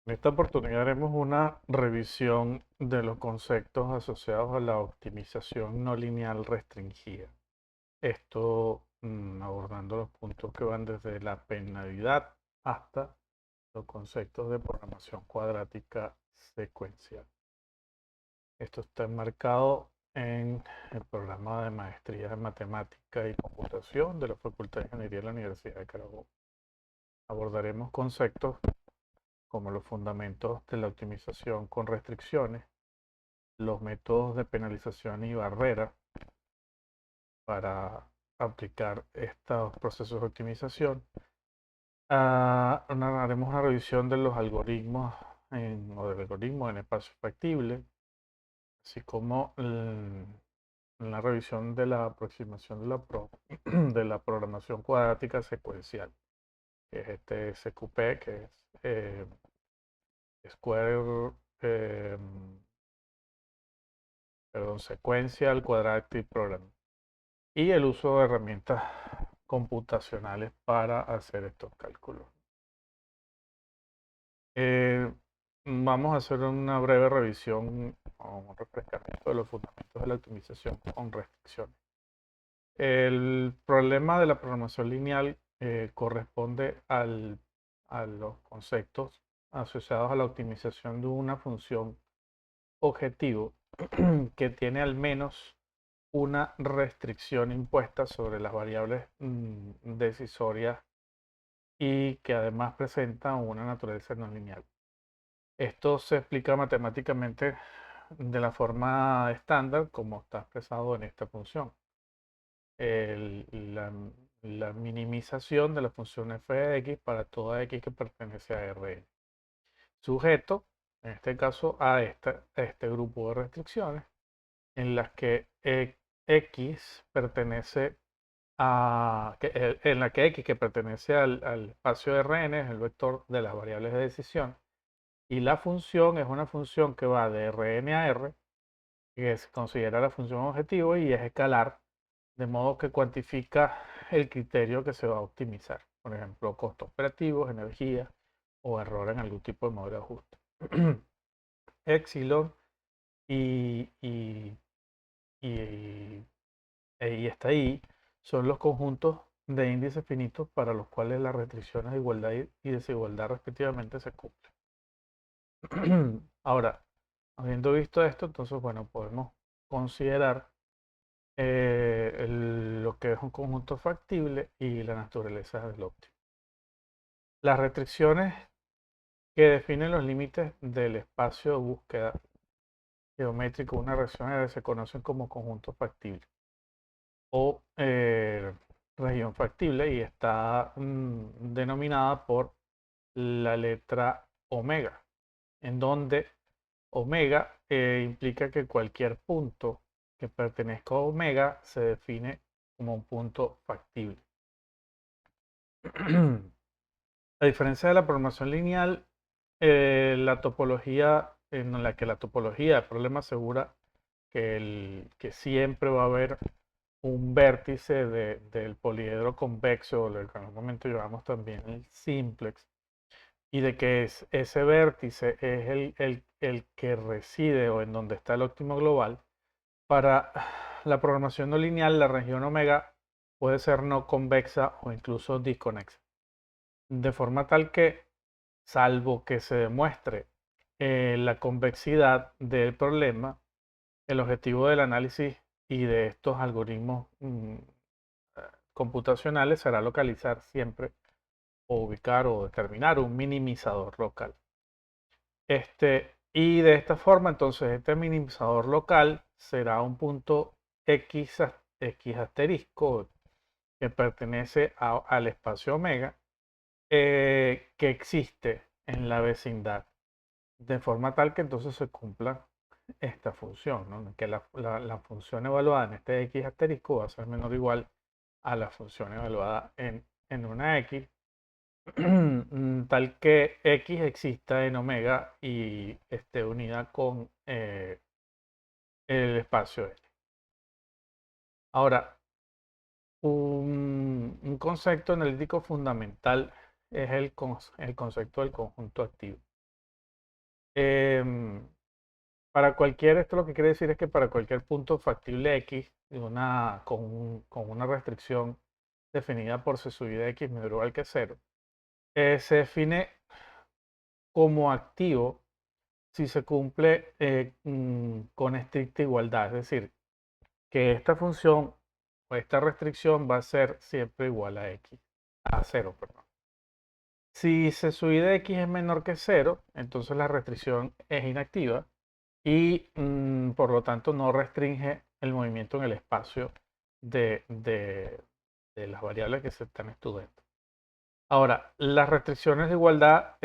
En esta oportunidad haremos una revisión de los conceptos asociados a la optimización no lineal restringida. Esto abordando los puntos que van desde la penalidad hasta los conceptos de programación cuadrática secuencial. Esto está enmarcado en el programa de maestría en matemática y computación de la Facultad de Ingeniería de la Universidad de Carabobo. Abordaremos conceptos como los fundamentos de la optimización con restricciones, los métodos de penalización y barrera para aplicar estos procesos de optimización. Haremos una revisión de los algoritmos o del algoritmo en espacio factible, así como la revisión de la aproximación de la programación cuadrática secuencial, que es este SQP, que es Square eh, Sequential Quadratic Programming, y el uso de herramientas computacionales para hacer estos cálculos. Eh, Vamos a hacer una breve revisión o un refrescamiento de los fundamentos de la optimización con restricciones. El problema de la programación lineal corresponde a los conceptos asociados a la optimización de una función objetivo que tiene al menos una restricción impuesta sobre las variables decisorias y que además presenta una naturaleza no lineal. Esto se explica matemáticamente de la forma estándar como está expresado en esta función. El- la, la minimización de la función f de x para toda x que pertenece a Rn. Sujeto, en este caso, a este grupo de restricciones en las que x pertenece en la que x, que pertenece al espacio de Rn, es el vector de las variables de decisión, y la función es una función que va de Rn a R, que se considera la función objetivo y es escalar, de modo que cuantifica el criterio que se va a optimizar, por ejemplo, costos operativos, energía o error en algún tipo de modelo de ajuste. Epsilon y, y, y y hasta ahí son los conjuntos de índices finitos para los cuales las restricciones de igualdad y desigualdad respectivamente se cumplen. Ahora, habiendo visto esto, entonces, bueno, podemos considerar lo que es un conjunto factible y la naturaleza del óptimo. Las restricciones que definen los límites del espacio de búsqueda geométrico de una reacción se conocen como conjunto factible o región factible, y está denominada por la letra omega, en donde omega implica que cualquier punto que pertenezca a omega se define como un punto factible. A diferencia de la programación lineal, la topología en la que la topología de problema asegura que siempre va a haber un vértice del poliedro convexo, lo que en algún momento llamamos también el simplex, y de que ese vértice es el que reside o en donde está el óptimo global. Para la programación no lineal, la región omega puede ser no convexa o incluso disconexa, de forma tal que, salvo que se demuestre la convexidad del problema, el objetivo del análisis y de estos algoritmos computacionales será localizar siempre o ubicar o determinar un minimizador local. Y de esta forma, entonces, este minimizador local será un punto x, x asterisco que pertenece al espacio omega, que existe en la vecindad, de forma tal que entonces se cumpla esta función, ¿no? Que la función evaluada en este x asterisco va a ser menor o igual a la función evaluada en una x, tal que x exista en omega y esté unida con el espacio L. Ahora, un concepto analítico fundamental es el concepto del conjunto activo. Em, para cualquier, esto lo que quiere decir es que para cualquier punto factible X, con una restricción definida por C sub i de X menor o igual que cero, se define como activo si se cumple con estricta igualdad. Es decir, que esta función o esta restricción va a ser siempre igual a X, a cero, perdón. Si C sub i de X es menor que cero, entonces la restricción es inactiva y por lo tanto no restringe el movimiento en el espacio de las variables que se están estudiando. Ahora, las restricciones de igualdad,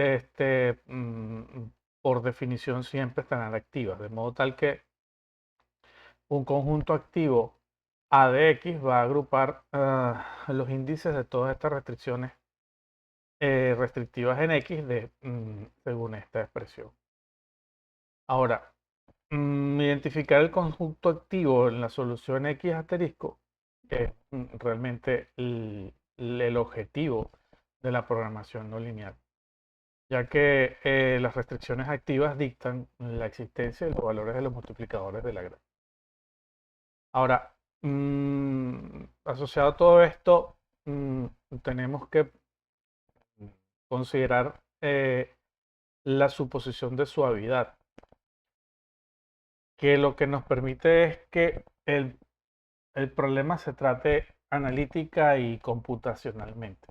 por definición, siempre estarán activas, de modo tal que un conjunto activo A de X va a agrupar los índices de todas estas restricciones restrictivas en X según esta expresión. Ahora, identificar el conjunto activo en la solución X asterisco es realmente el objetivo de la programación no lineal, ya que las restricciones activas dictan la existencia de los valores de los multiplicadores de Lagrange. Ahora, asociado a todo esto, tenemos que considerar la suposición de suavidad, que lo que nos permite es que el problema se trate analítica y computacionalmente.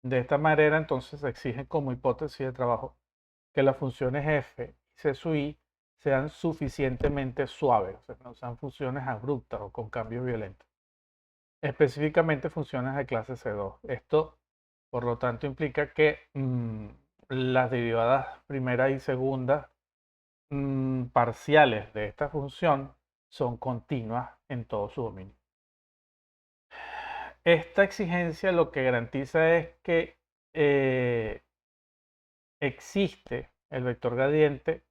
De esta manera, entonces, se exige como hipótesis de trabajo que las funciones f y c sub i sean suficientemente suaves, o sea, no sean funciones abruptas o con cambios violentos. Específicamente funciones de clase C2. Esto, por lo tanto, implica que las derivadas primera y segunda parciales de esta función son continuas en todo su dominio. Esta exigencia lo que garantiza es que existe el vector gradiente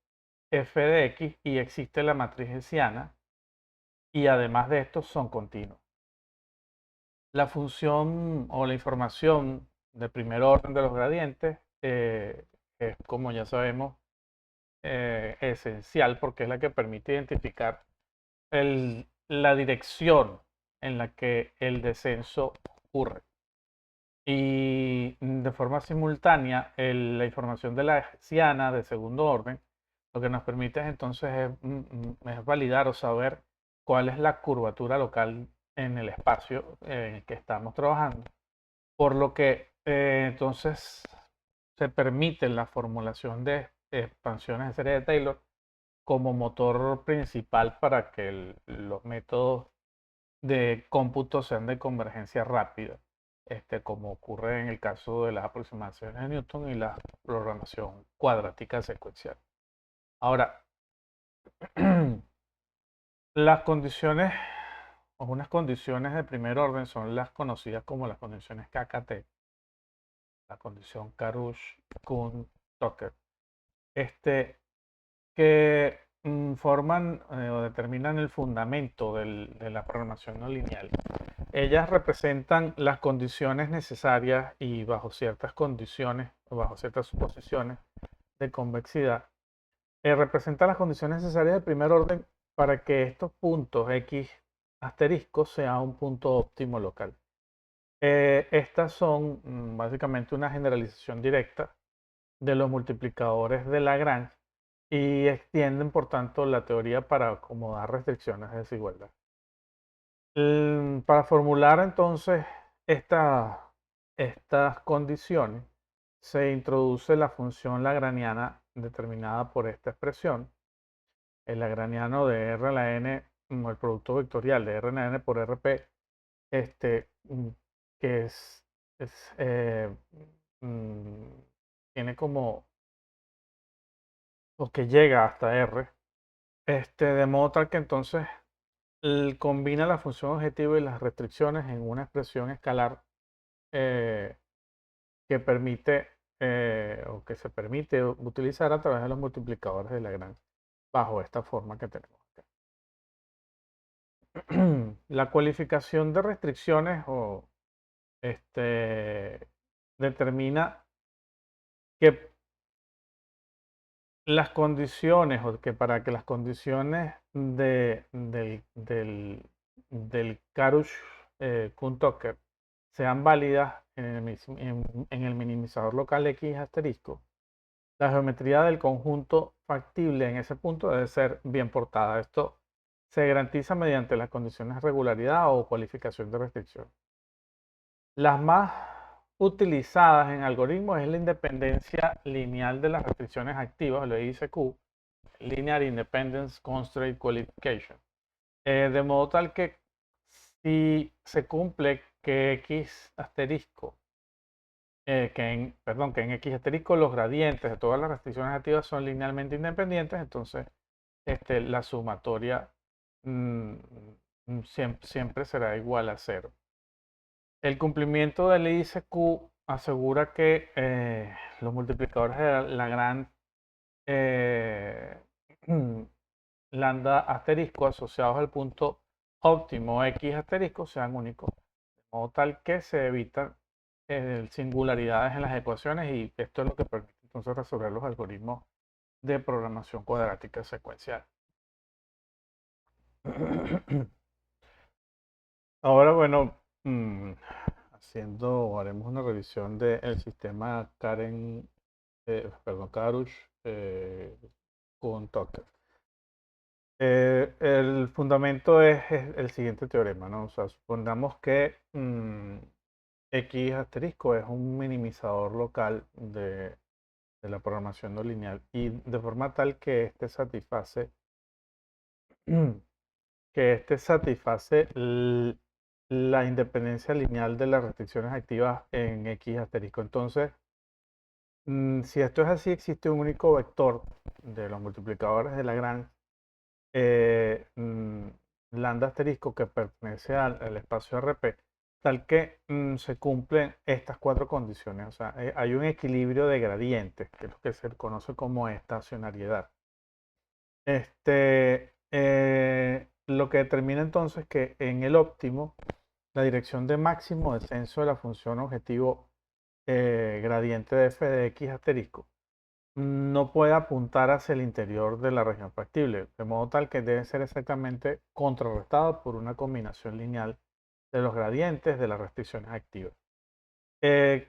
f de x y existe la matriz hessiana y además de esto son continuos. La función o la información de primer orden de los gradientes es, como ya sabemos, esencial porque es la que permite identificar la dirección en la que el descenso ocurre. Y de forma simultánea, la información de la hessiana de segundo orden, lo que nos permite entonces es validar o saber cuál es la curvatura local en el espacio en el que estamos trabajando. Por lo que entonces se permite la formulación de expansiones de serie de Taylor como motor principal para que los métodos de cómputo sean de convergencia rápida, como ocurre en el caso de las aproximaciones de Newton y la programación cuadrática secuencial. Ahora, las condiciones o unas condiciones de primer orden son las conocidas como las condiciones KKT, la condición Karush-Kuhn-Tucker, que forman o determinan el fundamento de la programación no lineal. Ellas representan las condiciones necesarias y bajo ciertas condiciones o bajo ciertas suposiciones de convexidad, representan las condiciones necesarias de primer orden para que estos puntos X asterisco sea un punto óptimo local. Estas son básicamente una generalización directa de los multiplicadores de Lagrange y extienden, por tanto, la teoría para acomodar restricciones de desigualdad. Para formular entonces estas condiciones, se introduce la función lagrangiana determinada por esta expresión, el lagrangiano de R a la n, el producto vectorial de R a la n por RP, que mm, tiene como, o que llega hasta R, de modo tal que entonces combina la función objetivo y las restricciones en una expresión escalar eh, que permite o que se permite utilizar a través de los multiplicadores de Lagrange bajo esta forma que tenemos acá. La cualificación de restricciones determina que las condiciones, o que para que las condiciones del Karush Kuhn-Tucker sean válidas en el minimizador local X asterisco, la geometría del conjunto factible en ese punto debe ser bien portada. Esto se garantiza mediante las condiciones de regularidad o cualificación de restricción. Las más utilizadas en algoritmos es la independencia lineal de las restricciones activas, lo ICQ, Linear Independence Constraint Qualification. De modo tal que si se cumple que X asterisco, que en X asterisco los gradientes de todas las restricciones activas son linealmente independientes, entonces la sumatoria siempre será igual a cero. El cumplimiento del ICQ asegura que los multiplicadores de Lagrange lambda asterisco asociados al punto óptimo X asterisco sean únicos, de modo tal que se evitan singularidades en las ecuaciones, y esto es lo que permite entonces resolver los algoritmos de programación cuadrática secuencial. Ahora, bueno, haremos una revisión del sistema Karush con Tucker. El fundamento es el siguiente teorema, ¿no? O sea, supongamos que X asterisco es un minimizador local de la programación no lineal, y de forma tal que satisface la independencia lineal de las restricciones activas en X asterisco. Entonces, si esto es así, existe un único vector de los multiplicadores de Lagrange lambda asterisco que pertenece al espacio RP, tal que se cumplen estas cuatro condiciones. O sea, hay un equilibrio de gradientes, que es lo que se conoce como estacionariedad. Lo que determina entonces que en el óptimo, la dirección de máximo descenso de la función objetivo gradiente de f de x asterisco no puede apuntar hacia el interior de la región factible, de modo tal que debe ser exactamente contrarrestado por una combinación lineal de los gradientes de las restricciones activas,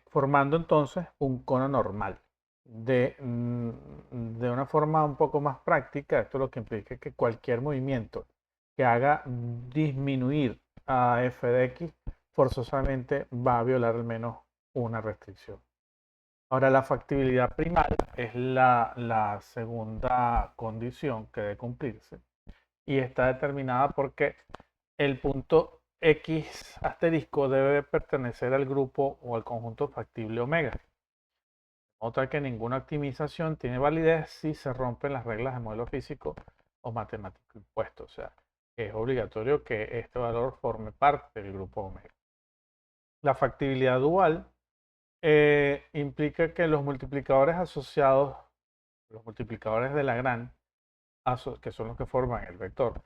formando entonces un cono normal. De una forma un poco más práctica, esto lo que implica que cualquier movimiento que haga disminuir a f de x forzosamente va a violar al menos una restricción. Ahora, la factibilidad primal es la segunda condición que debe cumplirse, y está determinada porque el punto X asterisco debe pertenecer al grupo o al conjunto factible omega. Otra que ninguna optimización tiene validez si se rompen las reglas de modelo físico o matemático impuesto. O sea, es obligatorio que este valor forme parte del grupo omega. La factibilidad dual implica que los multiplicadores asociados, los multiplicadores de Lagrange, que son los que forman el vector,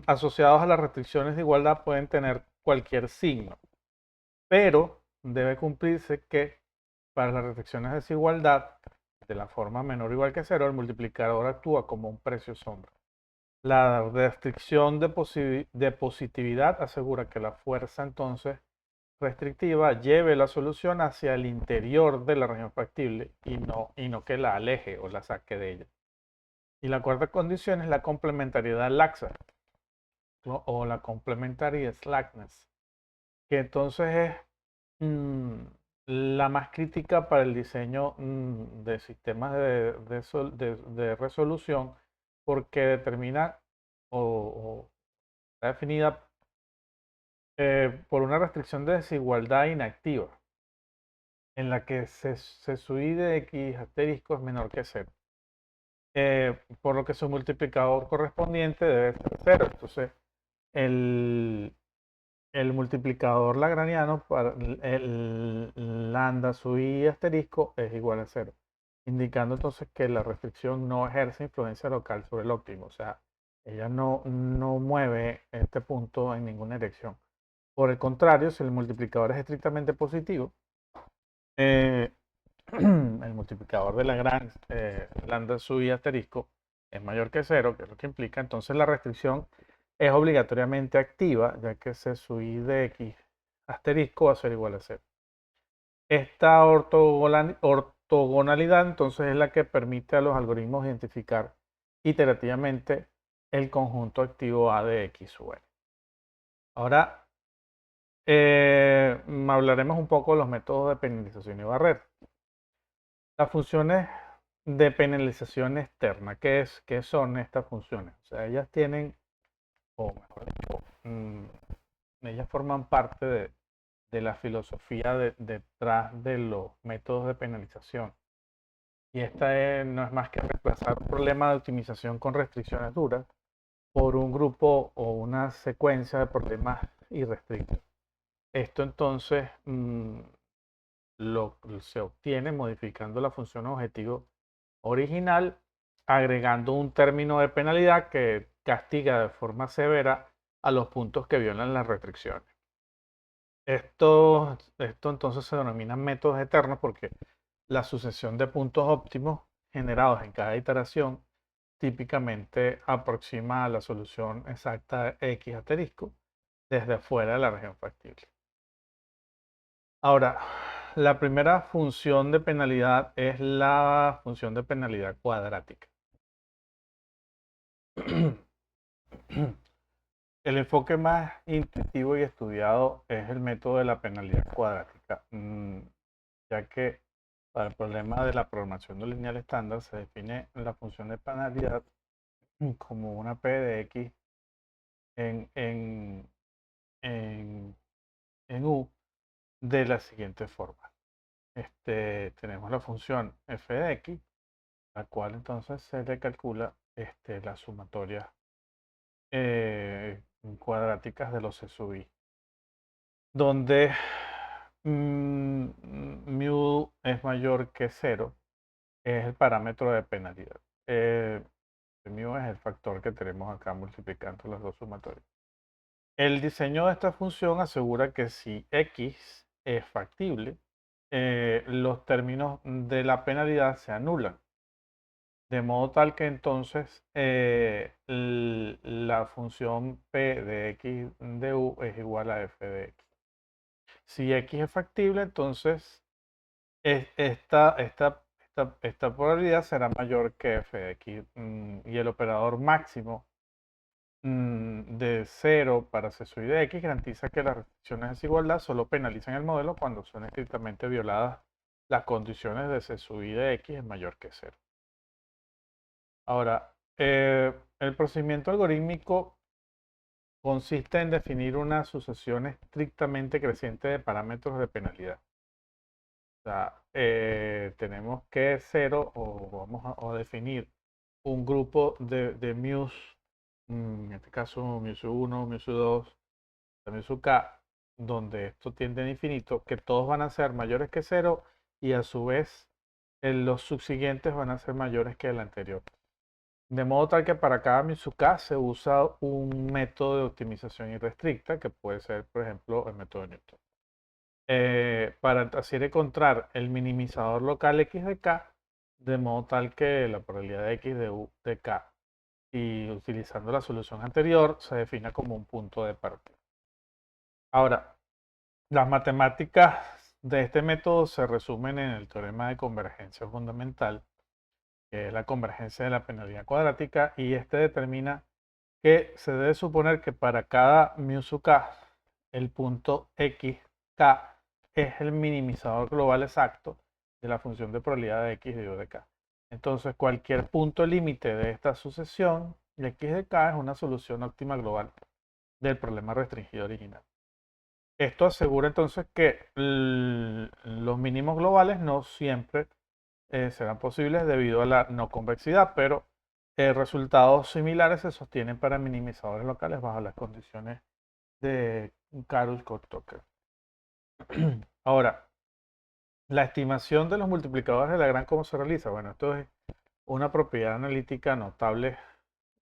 asociados a las restricciones de igualdad pueden tener cualquier signo, pero debe cumplirse que para las restricciones de desigualdad de la forma menor o igual que cero, el multiplicador actúa como un precio sombra. La restricción de positividad asegura que la fuerza entonces restrictiva lleve la solución hacia el interior de la región factible y no que la aleje o la saque de ella. Y la cuarta condición es la complementariedad laxa o la complementary slackness, que entonces es la más crítica para el diseño de sistemas de resolución, porque determina o está definida por una restricción de desigualdad inactiva, en la que sui de x asterisco es menor que 0. Por lo que su multiplicador correspondiente debe ser 0. Entonces, el multiplicador lagrangiano para el lambda sui asterisco es igual a 0, indicando entonces que la restricción no ejerce influencia local sobre el óptimo. O sea, ella no mueve este punto en ninguna dirección. Por el contrario, si el multiplicador es estrictamente positivo, el multiplicador de Lagrange, lambda sub i asterisco, es mayor que cero, que es lo que implica, entonces la restricción es obligatoriamente activa, ya que c sub i de x asterisco va a ser igual a cero. Esta ortogonalidad entonces es la que permite a los algoritmos identificar iterativamente el conjunto activo A de X sub n. Ahora hablaremos un poco de los métodos de penalización y barrera. Las funciones de penalización externa, ¿qué son estas funciones? O sea, ellas tienen, o mejor dicho, ellas forman parte de la filosofía detrás de los métodos de penalización. Y esta no es más que reemplazar un problema de optimización con restricciones duras por un grupo o una secuencia de problemas irrestrictos. Esto entonces se obtiene modificando la función objetivo original, agregando un término de penalidad que castiga de forma severa a los puntos que violan las restricciones. Esto entonces se denominan métodos eternos porque la sucesión de puntos óptimos generados en cada iteración típicamente aproxima a la solución exacta de X asterisco desde fuera de la región factible. Ahora, la primera función de penalidad es la función de penalidad cuadrática. El enfoque más intuitivo y estudiado es el método de la penalidad cuadrática, ya que para el problema de la programación no lineal estándar se define la función de penalidad como una p de x en, en, en, en u de la siguiente forma. Tenemos la función f de x, la cual entonces se le calcula las sumatorias cuadráticas de los c sub i, donde mu es mayor que 0, es el parámetro de penalidad. Mu es el factor que tenemos acá multiplicando las dos sumatorias. El diseño de esta función asegura que si x es factible, los términos de la penalidad se anulan. De modo tal que entonces la función p de x de u es igual a f de x. Si x es factible, entonces esta probabilidad será mayor que f de x. Y el operador máximo de 0 para c sub i de x garantiza que las restricciones de desigualdad solo penalizan el modelo cuando son estrictamente violadas las condiciones de c sub i de x es mayor que 0. Ahora, el procedimiento algorítmico consiste en definir una sucesión estrictamente creciente de parámetros de penalidad. O sea, tenemos que 0 o vamos a definir un grupo de mus, en este caso mu sub 1, mu sub 2, mu sub k, donde esto tiende a infinito, que todos van a ser mayores que 0 y a su vez los subsiguientes van a ser mayores que el anterior. De modo tal que para cada mu sub k se usa un método de optimización irrestricta, que puede ser, por ejemplo, el método de Newton. Para así encontrar el minimizador local x de k, de modo tal que la probabilidad de x de u de k, y utilizando la solución anterior, se defina como un punto de partida. Ahora, las matemáticas de este método se resumen en el teorema de convergencia fundamental, que es la convergencia de la penalidad cuadrática, y este determina que se debe suponer que para cada mu sub k, el punto xk es el minimizador global exacto de la función de probabilidad de x de u de k. Entonces, cualquier punto límite de esta sucesión de x de k es una solución óptima global del problema restringido original. Esto asegura entonces que los mínimos globales no siempre serán posibles debido a la no convexidad, pero resultados similares se sostienen para minimizadores locales bajo las condiciones de Karush-Tucker. Ahora, la estimación de los multiplicadores de Lagrange, ¿cómo se realiza? Bueno, esto es una propiedad analítica notable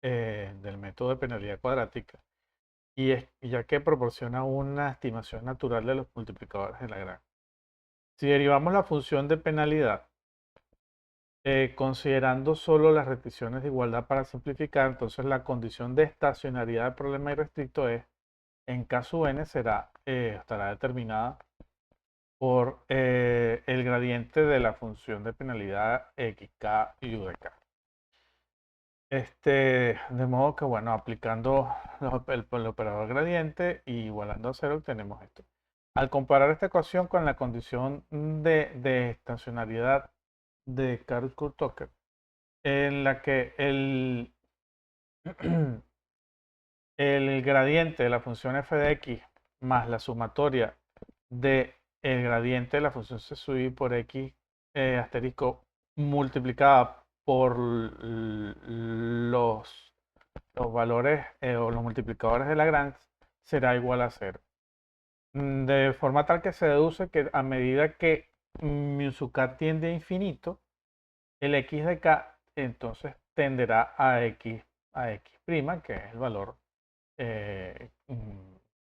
del método de penalidad cuadrática, y ya que proporciona una estimación natural de los multiplicadores de Lagrange. Si derivamos la función de penalidad, considerando solo las restricciones de igualdad para simplificar, entonces la condición de estacionariedad del problema irrestricto es, en caso n, estará determinada por el gradiente de la función de penalidad xk y u de k. De modo que, bueno, aplicando el operador gradiente y igualando a 0, obtenemos esto. Al comparar esta ecuación con la condición de estacionariedad de Karl-Kurtoker, en la que el gradiente de la función f de x más la sumatoria de el gradiente de la función c sub i por x asterisco multiplicada por los valores o los multiplicadores de Lagrange será igual a 0. De forma tal que se deduce que a medida que mu sub k tiende a infinito, el x de k entonces tenderá a x prima, que es el valor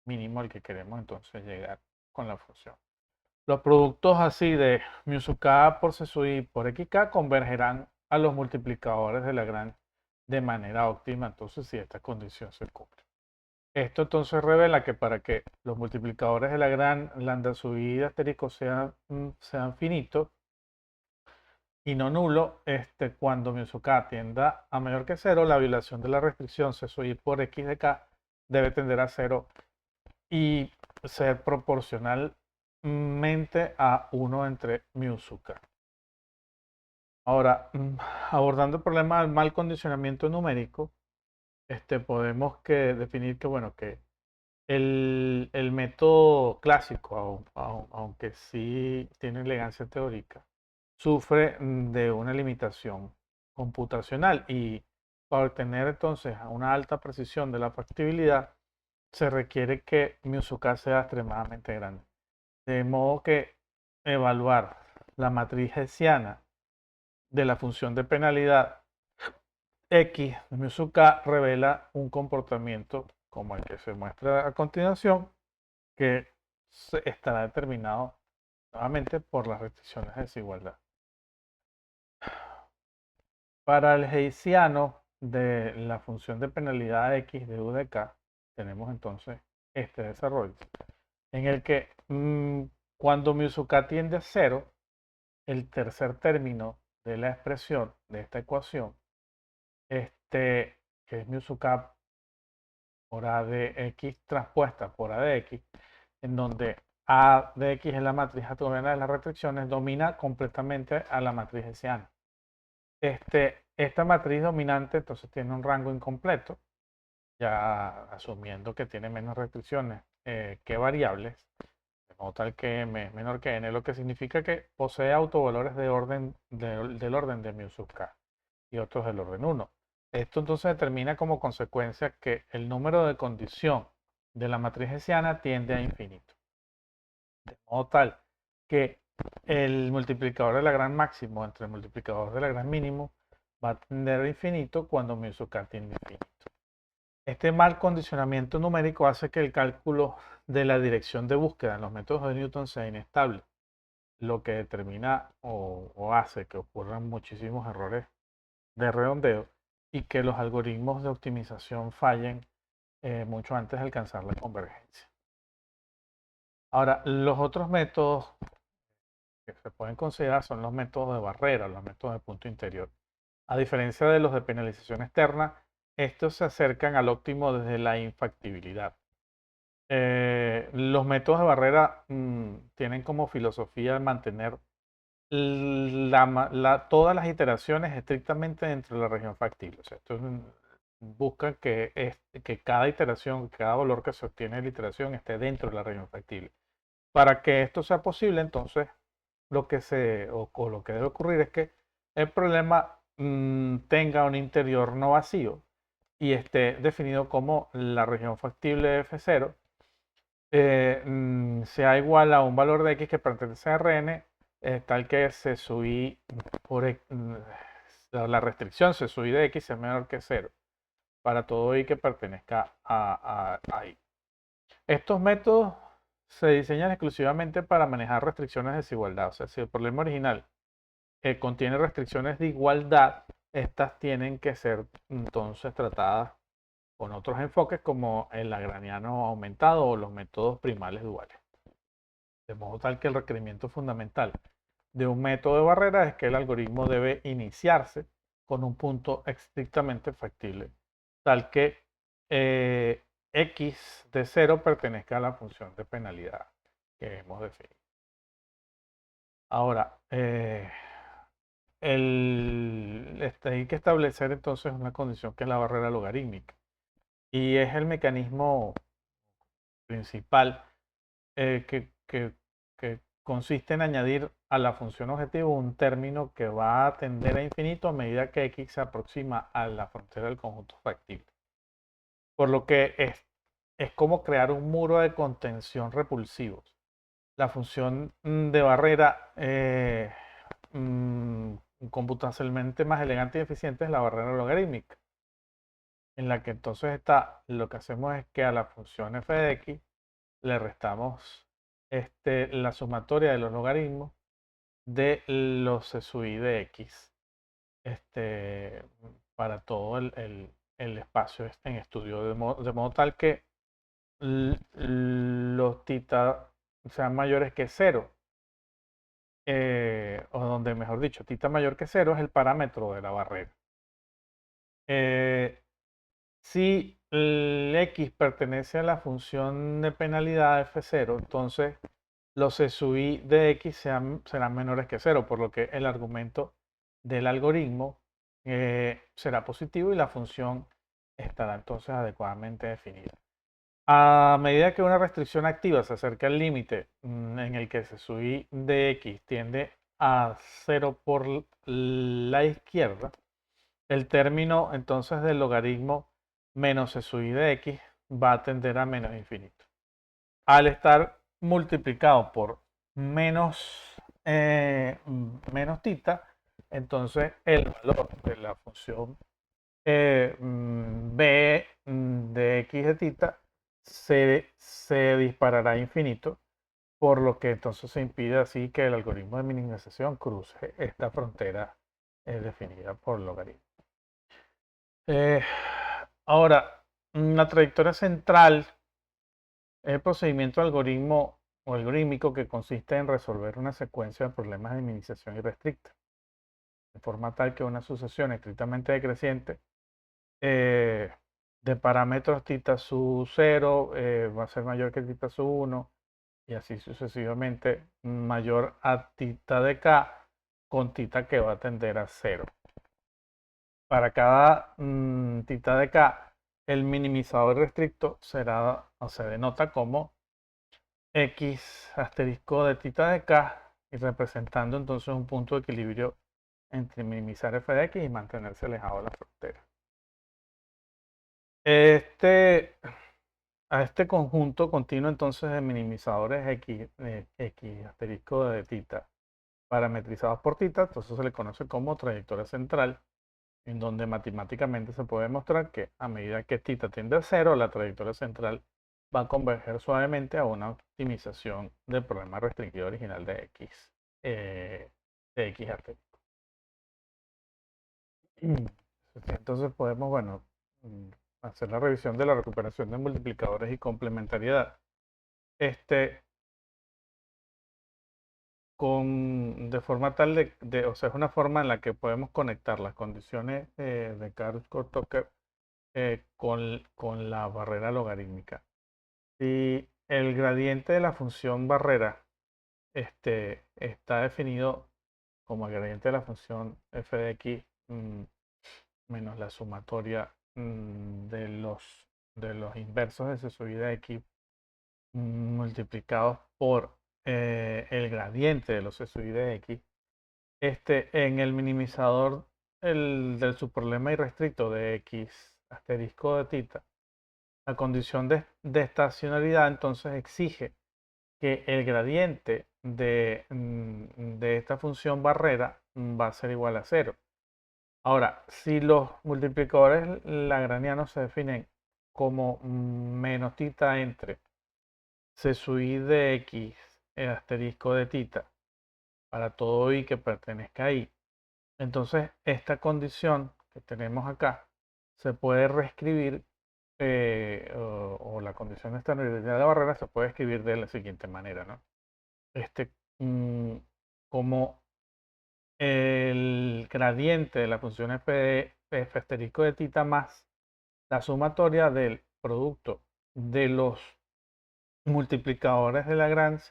mínimo al que queremos entonces llegar con la función. Los productos así de mu sub k por c sub i por xk convergerán a los multiplicadores de Lagrange de manera óptima, entonces si esta condición se cumple. Esto entonces revela que para que los multiplicadores de Lagrange lambda sub i de asterisco sean finitos y no nulo, cuando mu sub k tienda a mayor que 0, la violación de la restricción c sub i por x de k debe tender a 0 y ser proporcionalmente a 1 entre mu sub k. Ahora, abordando el problema del mal condicionamiento numérico, podemos definir que, bueno, que el método clásico, aunque sí tiene elegancia teórica, sufre de una limitación computacional y para obtener entonces una alta precisión de la factibilidad se requiere que mu sub k sea extremadamente grande. De modo que evaluar la matriz hessiana de la función de penalidad x de mu sub k revela un comportamiento como el que se muestra a continuación, que estará determinado nuevamente por las restricciones de desigualdad. Para el hessiano de la función de penalidad x de u de k, tenemos entonces este desarrollo, en el que cuando mu sub k tiende a 0, el tercer término de la expresión de esta ecuación, que es mu sub k por a de x transpuesta por a de x, en donde a de x es la matriz atomiana de las restricciones, domina completamente a la matriz hessiana. Esta matriz dominante entonces tiene un rango incompleto, ya asumiendo que tiene menos restricciones que variables, de modo tal que m es menor que n, lo que significa que posee autovalores del orden de mu sub k y otros del orden 1. Esto entonces determina como consecuencia que el número de condición de la matriz hessiana tiende a infinito. De modo tal que el multiplicador de Lagrange máximo entre el multiplicador de Lagrange mínimo va a tender a infinito cuando mu sub k tiende a infinito. Este mal condicionamiento numérico hace que el cálculo de la dirección de búsqueda en los métodos de Newton sea inestable, lo que determina o hace que ocurran muchísimos errores de redondeo y que los algoritmos de optimización fallen mucho antes de alcanzar la convergencia. Ahora, los otros métodos que se pueden considerar son los métodos de barrera, los métodos de punto interior. A diferencia de los de penalización externa, estos se acercan al óptimo desde la infactibilidad. Los métodos de barrera tienen como filosofía mantener todas las iteraciones estrictamente dentro de la región factible. O sea, esto busca que cada iteración, cada valor que se obtiene de la iteración esté dentro de la región factible. Para que esto sea posible, entonces, lo que debe ocurrir es que el problema tenga un interior no vacío y esté definido como la región factible de F0 sea igual a un valor de x que pertenece a Rn, tal que se subí por la restricción se subí de x es menor que 0 para todo y que pertenezca a i. Estos métodos se diseñan exclusivamente para manejar restricciones de desigualdad. O sea, si el problema original contiene restricciones de igualdad, estas tienen que ser entonces tratadas con otros enfoques como el lagrangiano aumentado o los métodos primales duales. De modo tal que el requerimiento fundamental de un método de barrera es que el algoritmo debe iniciarse con un punto estrictamente factible, tal que x de 0 pertenezca a la función de penalidad que hemos definido. Ahora, hay que establecer entonces una condición que es la barrera logarítmica. Y es el mecanismo principal que consiste en añadir a la función objetivo un término que va a tender a infinito a medida que x se aproxima a la frontera del conjunto factible. Por lo que es como crear un muro de contención repulsivos. La función de barrera computacionalmente más elegante y eficiente es la barrera logarítmica, en la que entonces lo que hacemos es que a la función f de x le restamos la sumatoria de los logaritmos de los c sub i de x para todo el espacio en estudio, de modo tal que los tita sean mayores que 0, o donde mejor dicho, tita mayor que 0 es el parámetro de la barrera. Si el x pertenece a la función de penalidad f0, entonces los c sub i de x serán menores que 0, por lo que el argumento del algoritmo será positivo y la función estará entonces adecuadamente definida. A medida que una restricción activa se acerca al límite en el que c sub i de x tiende a 0 por la izquierda, el término entonces del logaritmo menos c sub i de x va a tender a menos infinito. Al estar multiplicado por menos, menos tita, entonces el valor de la función b de x de tita se disparará a infinito, por lo que entonces se impide así que el algoritmo de minimización cruce esta frontera definida por logaritmo. Ahora, la trayectoria central es el procedimiento algoritmo o algorítmico que consiste en resolver una secuencia de problemas de minimización irrestricta, de forma tal que una sucesión estrictamente decreciente de parámetros tita sub 0 va a ser mayor que tita sub 1 y así sucesivamente mayor a tita de k con tita que va a tender a 0. Para cada tita de k, el minimizador restricto será o se denota como x asterisco de tita de k y representando entonces un punto de equilibrio entre minimizar f de x y mantenerse alejado de la frontera. A este conjunto continuo entonces de minimizadores x asterisco de tita parametrizados por tita, entonces se le conoce como trayectoria central, en donde matemáticamente se puede demostrar que a medida que tita tiende a 0, la trayectoria central va a converger suavemente a una optimización del problema restringido original de x, de x asterisco. Entonces podemos, bueno, hacer la revisión de la recuperación de multiplicadores y complementariedad. De forma tal o sea, es una forma en la que podemos conectar las condiciones de Kárpov-Tucker con la barrera logarítmica. Si el gradiente de la función barrera está definido como el gradiente de la función f de x menos la sumatoria de los inversos de c sub i de x multiplicados por el gradiente de los c sub i de x, en el minimizador del subproblema irrestricto de x asterisco de tita, la condición de estacionalidad entonces exige que el gradiente de esta función barrera va a ser igual a 0. Ahora, si los multiplicadores lagrangianos se definen como menos tita entre C sub i de x asterisco de tita para todo i que pertenezca a i. Entonces, esta condición que tenemos acá se puede reescribir, o la condición de estabilidad de barrera se puede escribir de la siguiente manera, ¿no? Como el gradiente de la función f de f asterisco de tita más la sumatoria del producto de los multiplicadores de Lagrange,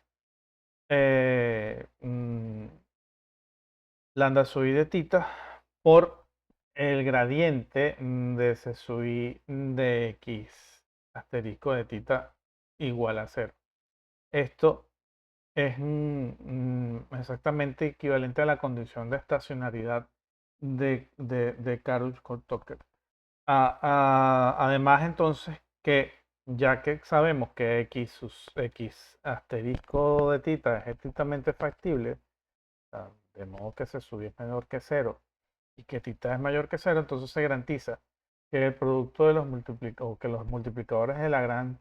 lambda sub i de tita por el gradiente de C sub i de x asterisco de tita igual a 0. Esto es exactamente equivalente a la condición de estacionariedad de Karuch-Tucker. Además, entonces, que ya que sabemos que x asterisco de tita es estrictamente factible, de modo que C sub i es menor que 0 y que tita es mayor que 0, entonces se garantiza que el producto de los multiplicadores de Lagrange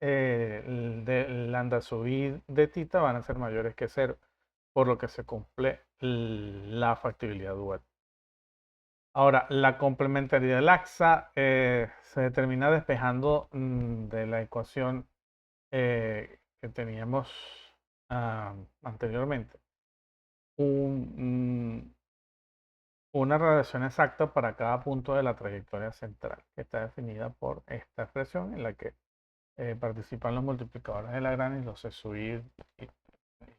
de lambda sub i de tita van a ser mayores que 0, por lo que se cumple la factibilidad dual. Ahora, la complementariedad laxa se determina despejando de la ecuación que teníamos anteriormente una relación exacta para cada punto de la trayectoria central, que está definida por esta expresión en la que participan los multiplicadores de Lagrange y los C sub i y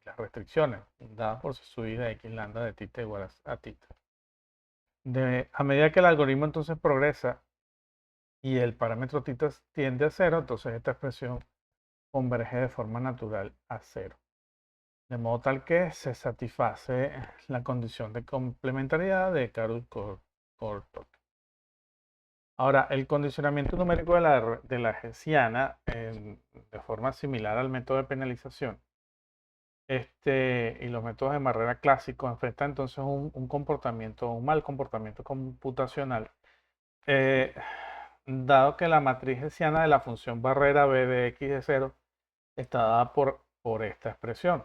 las restricciones dadas por C sub i de x lambda de tita igual a tita. A medida que el algoritmo entonces progresa y el parámetro tita tiende a 0, entonces esta expresión converge de forma natural a 0. De modo tal que se satisface la condición de complementariedad de Karuch-Tucker. Ahora, el condicionamiento numérico de la Hessiana, de forma similar al método de penalización, y los métodos de barrera clásicos enfrentan entonces un mal comportamiento computacional, dado que la matriz hessiana de la función barrera b de x de 0 está dada por esta expresión.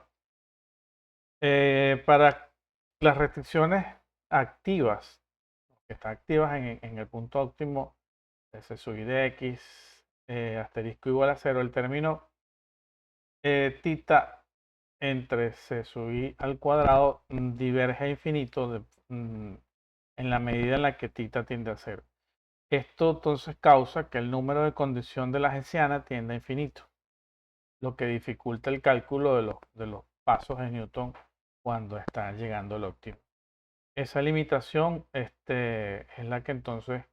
Para las restricciones activas, que están activas en el punto óptimo de C sub i de x asterisco igual a 0, el término tita entre C sub i al cuadrado diverge a infinito en la medida en la que tita tiende a 0. Esto entonces causa que el número de condición de la hessiana tienda a infinito, lo que dificulta el cálculo de los pasos de Newton cuando está llegando al óptimo. Esa limitación es la que entonces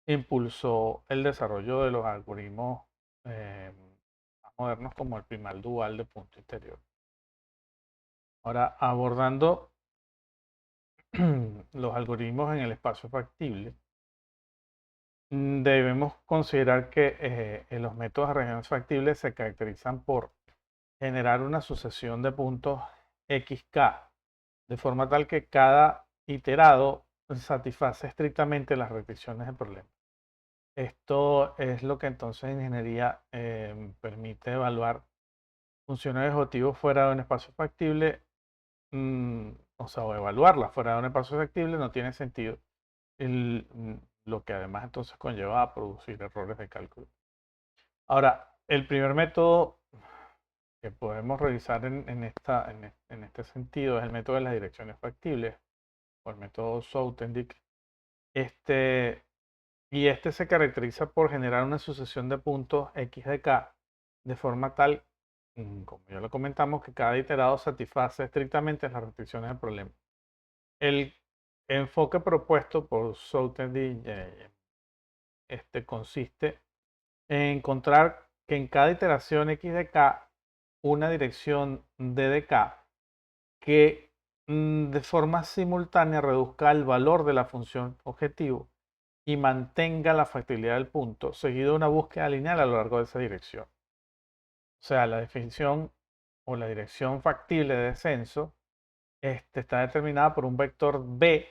impulsó el desarrollo de los algoritmos más modernos como el primal dual de punto interior. Ahora, abordando los algoritmos en el espacio factible, debemos considerar que los métodos de regiones factibles se caracterizan por generar una sucesión de puntos xk, de forma tal que cada iterado satisface estrictamente las restricciones del problema. Esto es lo que entonces en ingeniería permite evaluar funciones de objetivos fuera de un espacio factible, o evaluarlas fuera de un espacio factible no tiene sentido, lo que además entonces conlleva a producir errores de cálculo. Ahora, el primer método que podemos revisar en este sentido es el método de las direcciones factibles, o el método Sloterdijk. Y este se caracteriza por generar una sucesión de puntos x de k de forma tal, como ya lo comentamos, que cada iterado satisface estrictamente las restricciones del problema. El enfoque propuesto por Sloterdijk consiste en encontrar que en cada iteración x de k una dirección d de k que de forma simultánea reduzca el valor de la función objetivo y mantenga la factibilidad del punto, seguido de una búsqueda lineal a lo largo de esa dirección. O sea, la definición o la dirección factible de descenso está determinada por un vector B,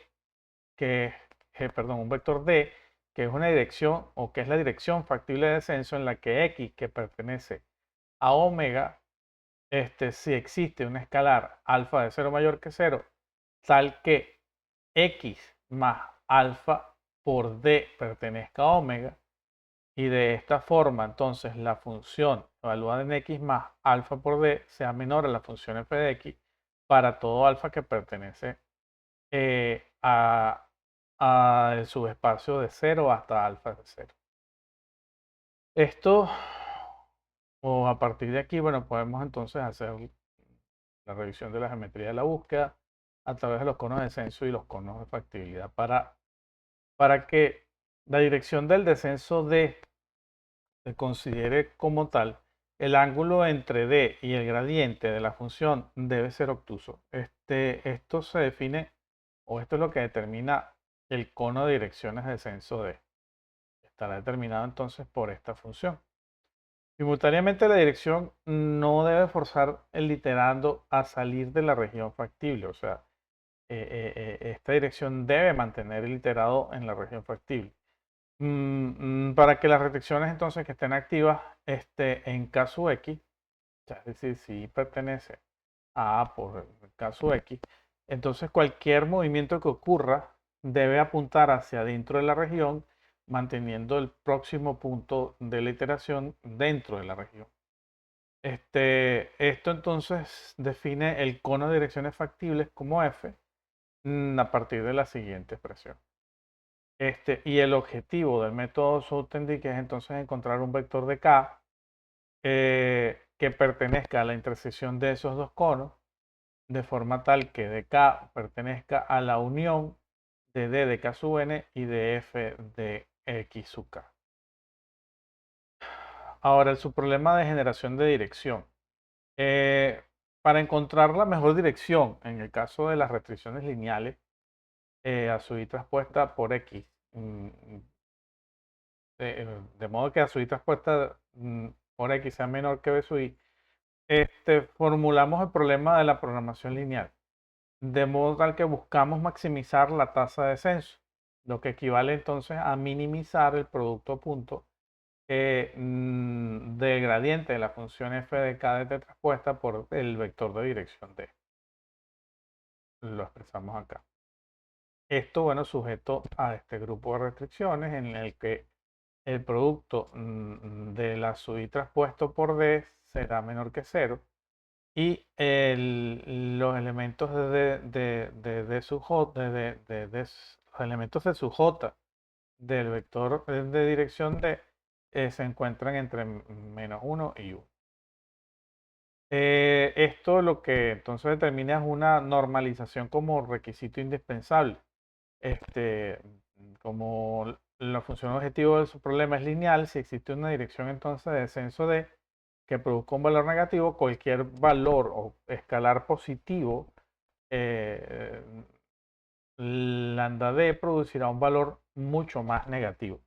un vector D, que es una dirección o que es la dirección factible de descenso en la que X, que pertenece a omega, si existe un escalar alfa de 0 mayor que 0, tal que x más alfa por d pertenezca a omega, y de esta forma entonces la función evaluada en x más alfa por d sea menor a la función f de x para todo alfa que pertenece a el subespacio de 0 hasta alfa de 0. Esto, o a partir de aquí, bueno, podemos entonces hacer la revisión de la geometría de la búsqueda a través de los conos de descenso y los conos de factibilidad para que la dirección del descenso D se considere como tal. El ángulo entre D y el gradiente de la función debe ser obtuso. Esto se define, o esto es lo que determina el cono de direcciones de descenso D. Estará determinado entonces por esta función. Simultáneamente, la dirección no debe forzar el iterando a salir de la región factible. O sea, esta dirección debe mantener el iterado en la región factible. Para que las restricciones entonces que estén activas en caso X, es decir, si pertenece a A por el caso X, entonces cualquier movimiento que ocurra debe apuntar hacia adentro de la región, manteniendo el próximo punto de la iteración dentro de la región. Esto entonces define el cono de direcciones factibles como F a partir de la siguiente expresión. Y el objetivo del método Southend-Dicke es entonces encontrar un vector de K que pertenezca a la intersección de esos dos conos, de forma tal que de K pertenezca a la unión de D de K sub n y de F de X sub K. Ahora, el subproblema de generación de dirección. Para encontrar la mejor dirección en el caso de las restricciones lineales a su y traspuesta por X, de modo que a su y traspuesta por X sea menor que B sub I, formulamos el problema de la programación lineal, de modo tal que buscamos maximizar la tasa de descenso, lo que equivale entonces a minimizar el producto punto del gradiente de la función f de k de t traspuesta por el vector de dirección d. Lo expresamos acá. Esto, bueno, sujeto a este grupo de restricciones en el que el producto de la sub i traspuesto por d será menor que 0 y los elementos de sub j, los elementos de sub j del vector de dirección d se encuentran entre -1 y 1. Esto lo que entonces determina es una normalización como requisito indispensable. Como la función objetivo de su problema es lineal, si existe una dirección entonces de descenso de que produzca un valor negativo, cualquier valor o escalar positivo, eh, lambda d producirá un valor mucho más negativo.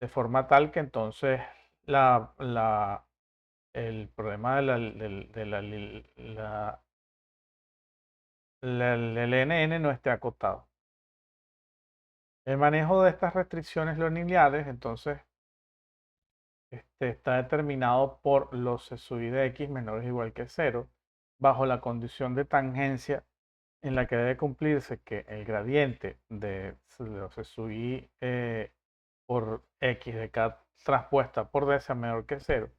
De forma tal que entonces el problema del NN no esté acotado. El manejo de estas restricciones no lineales, entonces, está determinado por los C sub i de x menores o igual que 0, bajo la condición de tangencia en la que debe cumplirse que el gradiente de los C sub i por x de k transpuesta por d sea menor que 0,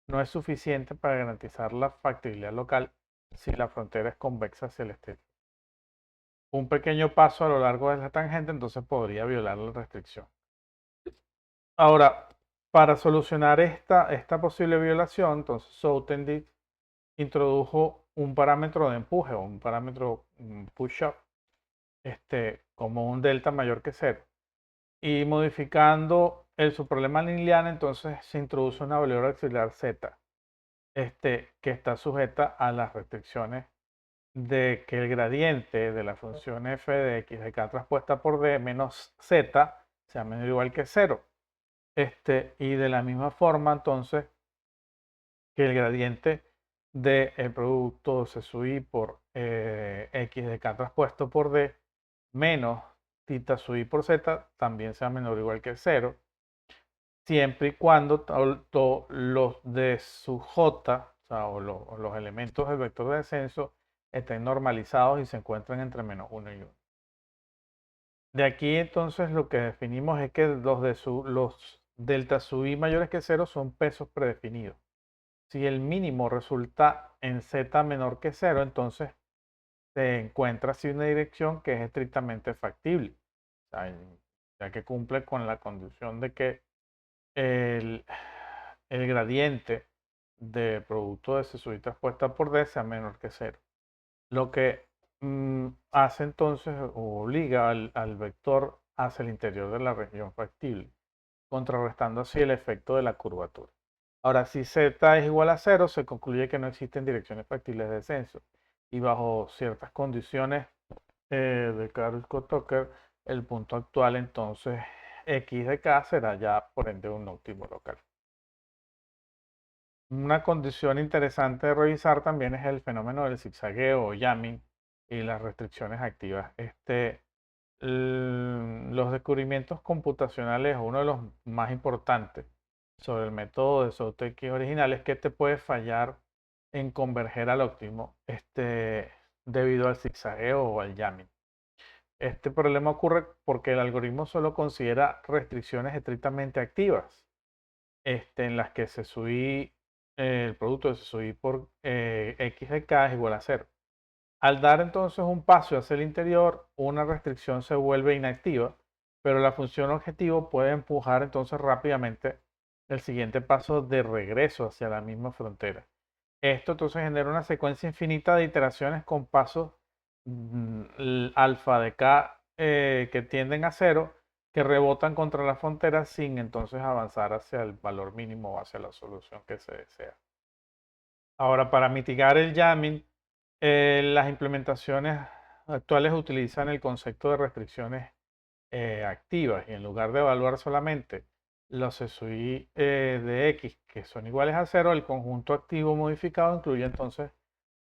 no es suficiente para garantizar la factibilidad local si la frontera es convexa hacia el exterior. Un pequeño paso a lo largo de la tangente entonces podría violar la restricción. Ahora, para solucionar esta posible violación, entonces Southend introdujo un parámetro de empuje o un parámetro push-up como un delta mayor que 0. Y modificando el subproblema lineal, entonces se introduce una variable auxiliar z, que está sujeta a las restricciones de que el gradiente de la función f de x de k transpuesta por d menos z sea menor o igual que 0. Y de la misma forma, entonces, que el gradiente del producto C sub i por x de k transpuesto por d menos tita sub i por z también sea menor o igual que 0, siempre y cuando los de sub j, o sea, o los elementos del vector de descenso estén normalizados y se encuentran entre -1 y 1. De aquí entonces lo que definimos es que los delta sub i mayores que 0 son pesos predefinidos. Si el mínimo resulta en z menor que 0, entonces se encuentra así una dirección que es estrictamente factible, o sea, ya que cumple con la condición de que el, el gradiente de producto de C sub i transpuesta por D sea menor que 0. Lo que hace entonces o obliga al vector hacia el interior de la región factible, contrarrestando así el efecto de la curvatura. Ahora, si z es igual a 0, se concluye que no existen direcciones factibles de descenso. Y bajo ciertas condiciones de Karl-Tucker, el punto actual entonces x de k será ya por ende un óptimo local. Una condición interesante de revisar también es el fenómeno del zigzagueo o jamming y las restricciones activas. Los descubrimientos computacionales, uno de los más importantes sobre el método de South-X original, es que te puede fallar en converger al óptimo debido al zigzagueo o al jamming. Este problema ocurre porque el algoritmo solo considera restricciones estrictamente activas, en las que el producto de CSUI por x de k es igual a 0. Al dar entonces un paso hacia el interior, una restricción se vuelve inactiva, pero la función objetivo puede empujar entonces rápidamente el siguiente paso de regreso hacia la misma frontera. Esto entonces genera una secuencia infinita de iteraciones con pasos alfa de k que tienden a 0, que rebotan contra la frontera sin entonces avanzar hacia el valor mínimo o hacia la solución que se desea. Ahora, para mitigar el jamming, las implementaciones actuales utilizan el concepto de restricciones activas y en lugar de evaluar solamente los SUI de X que son iguales a 0, el conjunto activo modificado incluye entonces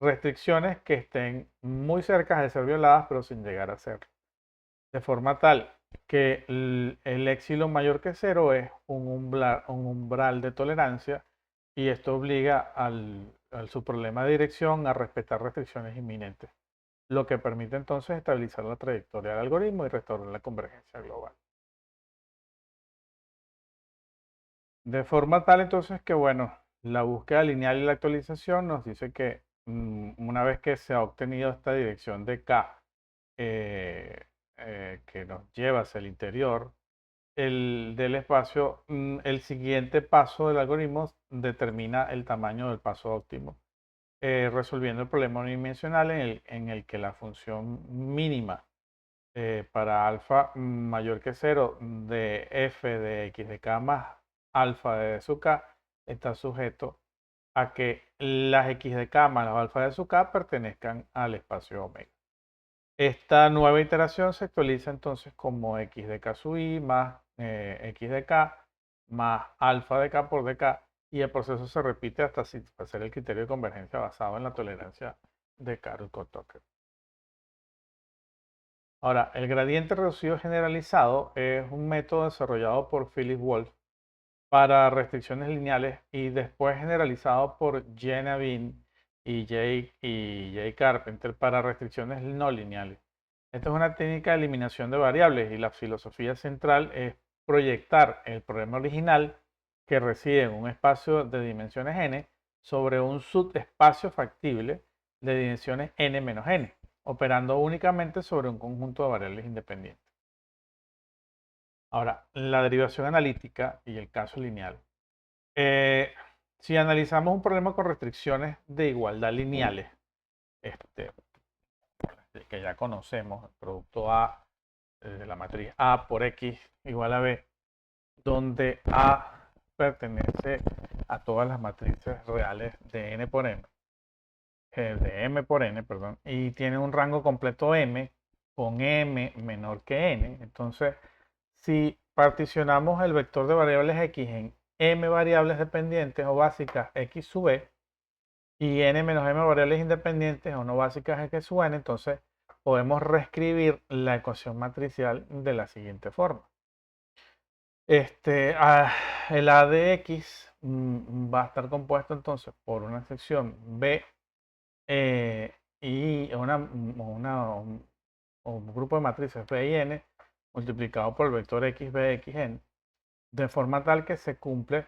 restricciones que estén muy cerca de ser violadas pero sin llegar a serlo. De forma tal que el épsilon mayor que 0 es un umbral de tolerancia y esto obliga al subproblema de dirección a respetar restricciones inminentes, lo que permite entonces estabilizar la trayectoria del algoritmo y restaurar la convergencia global. De forma tal entonces que, bueno, la búsqueda lineal y la actualización nos dice que una vez que se ha obtenido esta dirección de K que nos lleva hacia el interior del espacio, el siguiente paso del algoritmo determina el tamaño del paso óptimo, resolviendo el problema unidimensional en el que la función mínima para alfa mayor que 0 de f de x de k más alfa de su k está sujeto a que las x de k más las alfa de su k pertenezcan al espacio omega. Esta nueva iteración se actualiza entonces como x de k sub i más x de k más alfa de k por dk y el proceso se repite hasta satisfacer el criterio de convergencia basado en la tolerancia de Karl-Tucker. Ahora, el gradiente reducido generalizado es un método desarrollado por Philip Wolff para restricciones lineales y después generalizado por Jenna Bean y Jay Carpenter para restricciones no lineales. Esta es una técnica de eliminación de variables y la filosofía central es proyectar el problema original que reside en un espacio de dimensiones n sobre un subespacio factible de dimensiones n menos n, operando únicamente sobre un conjunto de variables independientes. Ahora, la derivación analítica y el caso lineal. Si analizamos un problema con restricciones de igualdad lineales, este, que ya conocemos, el producto A de la matriz A por X igual a B, donde A pertenece a todas las matrices reales de N por M, de M por N, perdón, y tiene un rango completo M con M menor que N. Entonces, si particionamos el vector de variables X en M variables dependientes o básicas X sub E y N menos M variables independientes o no básicas X sub N, entonces podemos reescribir la ecuación matricial de la siguiente forma. El A de X va a estar compuesto entonces por una sección B y un grupo de matrices B y N multiplicado por el vector X, B, X, N, de forma tal que se cumple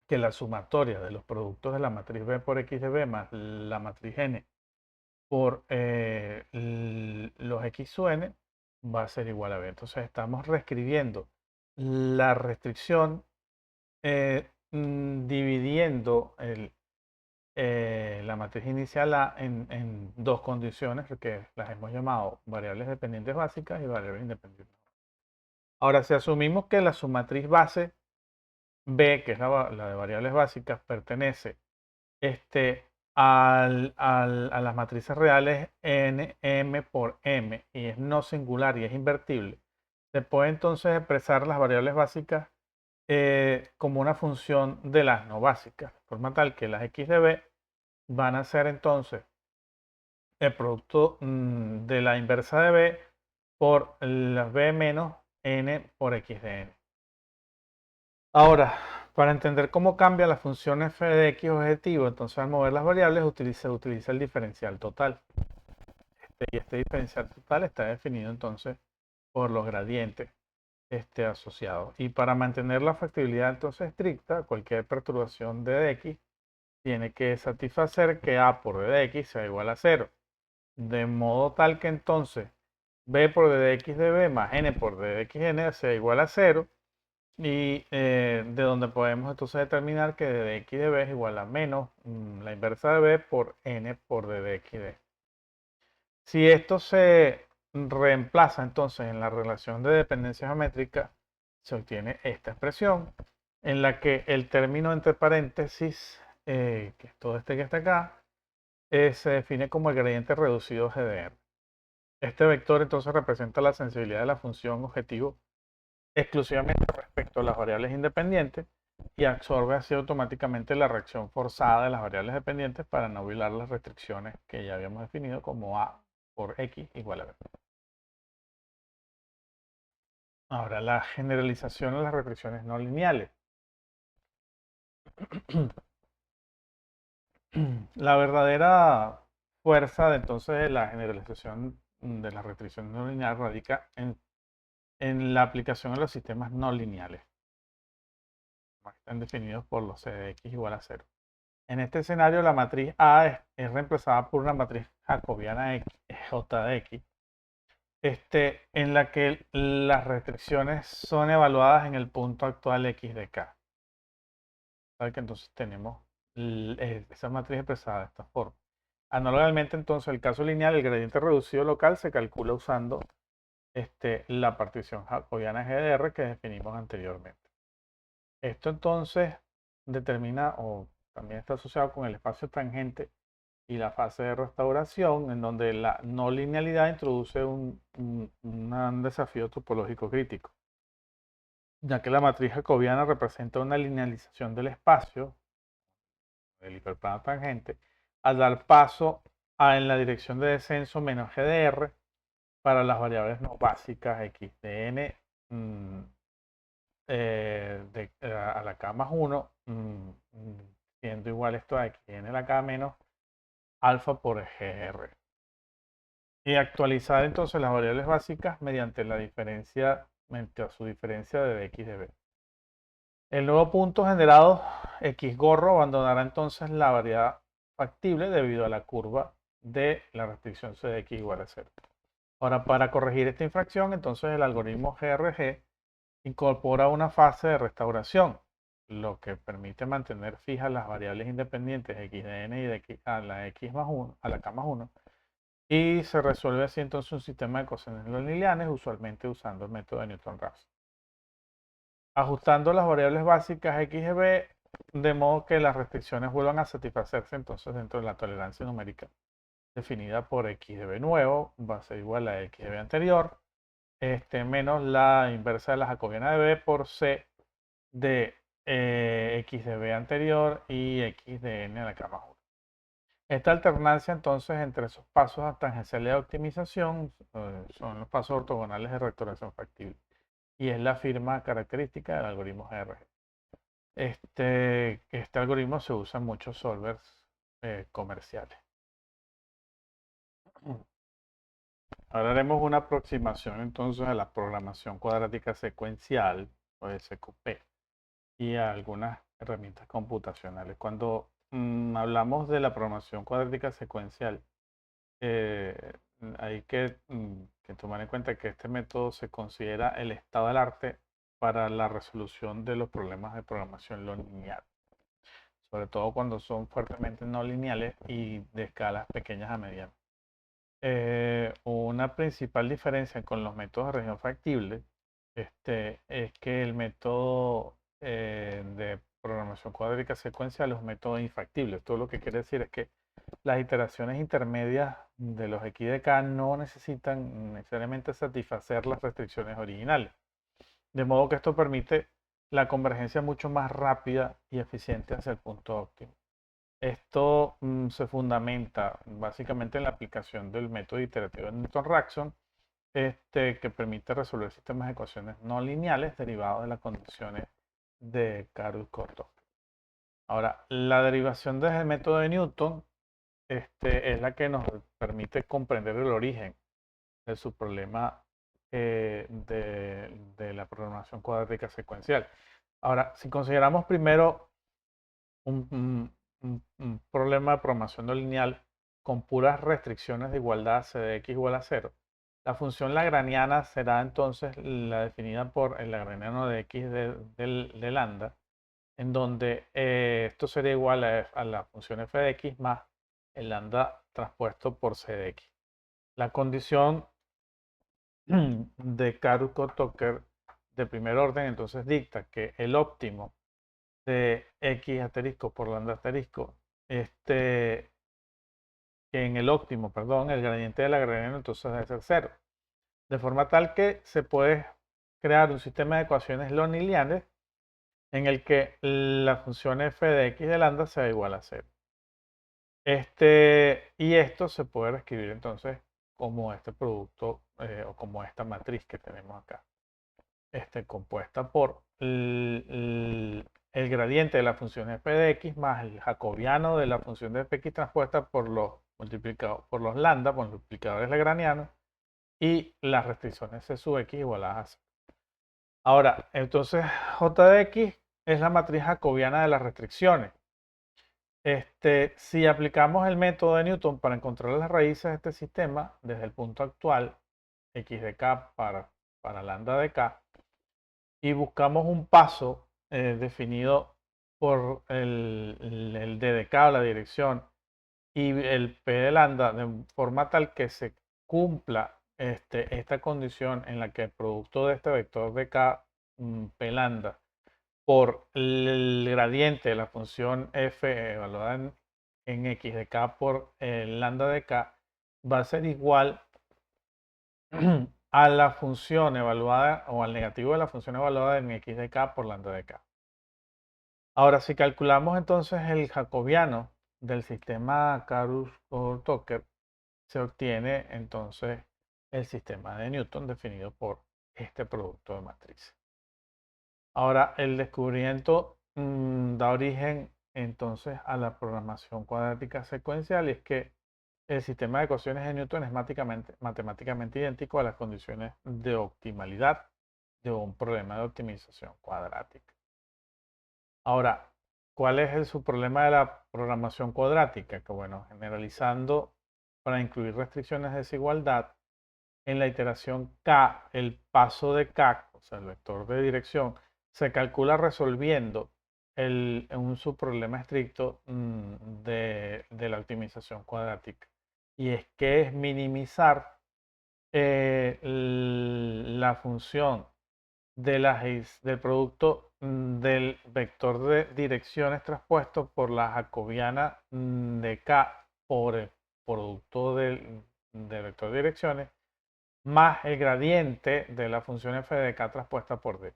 que la sumatoria de los productos de la matriz B por X de B más la matriz N por los X sub N va a ser igual a B. Entonces estamos reescribiendo la restricción dividiendo la matriz inicial A en dos condiciones que las hemos llamado variables dependientes básicas y variables independientes. Ahora, si asumimos que la submatriz base B, que es la de variables básicas, pertenece a las matrices reales n, m por m y es no singular y es invertible, se puede entonces expresar las variables básicas como una función de las no básicas, de forma tal que las x de b van a ser entonces el producto de la inversa de b por las b menos n por x de n. Ahora, para entender cómo cambia la función f de x objetivo, entonces al mover las variables se utiliza el diferencial total. Y este diferencial total está definido entonces por los gradientes asociados. Y para mantener la factibilidad entonces estricta, cualquier perturbación de dx tiene que satisfacer que a por d de x sea igual a 0. De modo tal que entonces b por d de x de b más n por d de x n sea igual a 0. Y de donde podemos entonces determinar que d de x de b es igual a menos la inversa de b por n por d de x de. Si esto se reemplaza entonces en la relación de dependencia geométrica, se obtiene esta expresión en la que el término entre paréntesis, que es todo este que está acá, se define como el gradiente reducido g de r. Este vector entonces representa la sensibilidad de la función objetivo exclusivamente respecto a las variables independientes y absorbe así automáticamente la reacción forzada de las variables dependientes para no violar las restricciones que ya habíamos definido como a por x igual a b. Ahora, la generalización de las restricciones no lineales. La verdadera fuerza de entonces de la generalización de las restricciones no lineales radica en la aplicación de los sistemas no lineales. Están definidos por los c de x igual a 0. En este escenario, la matriz A es reemplazada por una matriz jacobiana X, J de X, en la que las restricciones son evaluadas en el punto actual X de K. ¿Sabe? Que entonces tenemos esa matriz expresada de esta forma. Análogamente, entonces, el caso lineal, el gradiente reducido local se calcula usando la partición jacobiana GDR que definimos anteriormente. Esto entonces determina o también está asociado con el espacio tangente y la fase de restauración, en donde la no linealidad introduce un desafío topológico crítico, ya que la matriz jacobiana representa una linealización del espacio, del hiperplano tangente, al dar paso en la dirección de descenso menos GDR para las variables no básicas x de n a la k más 1, siendo igual esto a x de n a la k menos alfa por gr. Y actualizar entonces las variables básicas mediante la diferencia, mediante su diferencia de x de b. El nuevo punto generado x gorro abandonará entonces la variedad factible debido a la curva de la restricción c de x igual a 0. Ahora, para corregir esta infracción, entonces el algoritmo GRG incorpora una fase de restauración, lo que permite mantener fijas las variables independientes x de n y de x a la x más 1, a la k más 1, y se resuelve así entonces un sistema de coseno no lineales, usualmente usando el método de Newton-Raphson. Ajustando las variables básicas x y b, de modo que las restricciones vuelvan a satisfacerse entonces dentro de la tolerancia numérica definida por x de b nuevo, va a ser igual a x de b anterior, menos la inversa de la jacobiana de b por c de x de b anterior y x de n a la k más 1. Esta alternancia entonces entre esos pasos tangenciales de optimización son los pasos ortogonales de restauración factible y es la firma característica del algoritmo GRG. Este algoritmo se usa en muchos solvers comerciales. Ahora haremos una aproximación entonces a la programación cuadrática secuencial o SQP y a algunas herramientas computacionales. Cuando hablamos de la programación cuadrática secuencial, eh, hay que tomar en cuenta que este método se considera el estado del arte para la resolución de los problemas de programación no lineal, sobre todo cuando son fuertemente no lineales y de escalas pequeñas a medianas. Una principal diferencia con los métodos de región factible es que el método de programación cuadrática secuencial es un método infactible. Esto lo que quiere decir es que las iteraciones intermedias de los X de K no necesitan necesariamente satisfacer las restricciones originales. De modo que esto permite la convergencia mucho más rápida y eficiente hacia el punto óptimo. Esto se fundamenta básicamente en la aplicación del método iterativo de Newton-Raphson, que permite resolver sistemas de ecuaciones no lineales derivados de las condiciones de Kármán-Korthoff. Ahora, la derivación desde el método de Newton es la que nos permite comprender el origen de su problema de la programación cuadrática secuencial. Ahora, si consideramos primero un problema de programación no lineal con puras restricciones de igualdad c de x igual a 0, la función lagrangiana será entonces la definida por el lagrangiano de x de lambda, en donde esto sería igual a la función f de x más el lambda transpuesto por c de x. La condición de Kármán-Korthoff de primer orden entonces dicta que el óptimo de x asterisco por lambda asterisco, que en el óptimo, perdón, el gradiente de Lagrangiano entonces debe ser 0. De forma tal que se puede crear un sistema de ecuaciones no lineales en el que la función f de x de lambda sea igual a 0. Y esto se puede reescribir entonces como este producto o como esta matriz que tenemos acá, compuesta por el gradiente de la función f de x más el jacobiano de la función de fx transpuesta por los multiplicados por los lambda, por multiplicadores lagrangianos, y las restricciones c sub x igualadas a 0. Ahora, entonces j de x es la matriz jacobiana de las restricciones. Si aplicamos el método de Newton para encontrar las raíces de este sistema desde el punto actual, x de k para lambda de k, y buscamos un paso definido por el d de k o la dirección y el p de lambda, de forma tal que se cumpla esta condición en la que el producto de este vector de k, p lambda, por el gradiente de la función f evaluada en x de k por el lambda de k va a ser igual a la función evaluada o al negativo de la función evaluada en x de k por lambda de k. Ahora, si calculamos entonces el jacobiano del sistema Kármán-Korthoff, se obtiene entonces el sistema de Newton definido por este producto de matrices. Ahora, el descubrimiento da origen entonces a la programación cuadrática secuencial, y es que el sistema de ecuaciones de Newton es matemáticamente idéntico a las condiciones de optimalidad de un problema de optimización cuadrática. Ahora, ¿cuál es el subproblema de la programación cuadrática? Que bueno, generalizando para incluir restricciones de desigualdad, en la iteración K, el paso de K, o sea, el vector de dirección, se calcula resolviendo un subproblema estricto de la optimización cuadrática. Y es que es minimizar la función del producto del vector de direcciones transpuesto por la jacobiana de K por el producto del vector de direcciones más el gradiente de la función f de k transpuesta por d.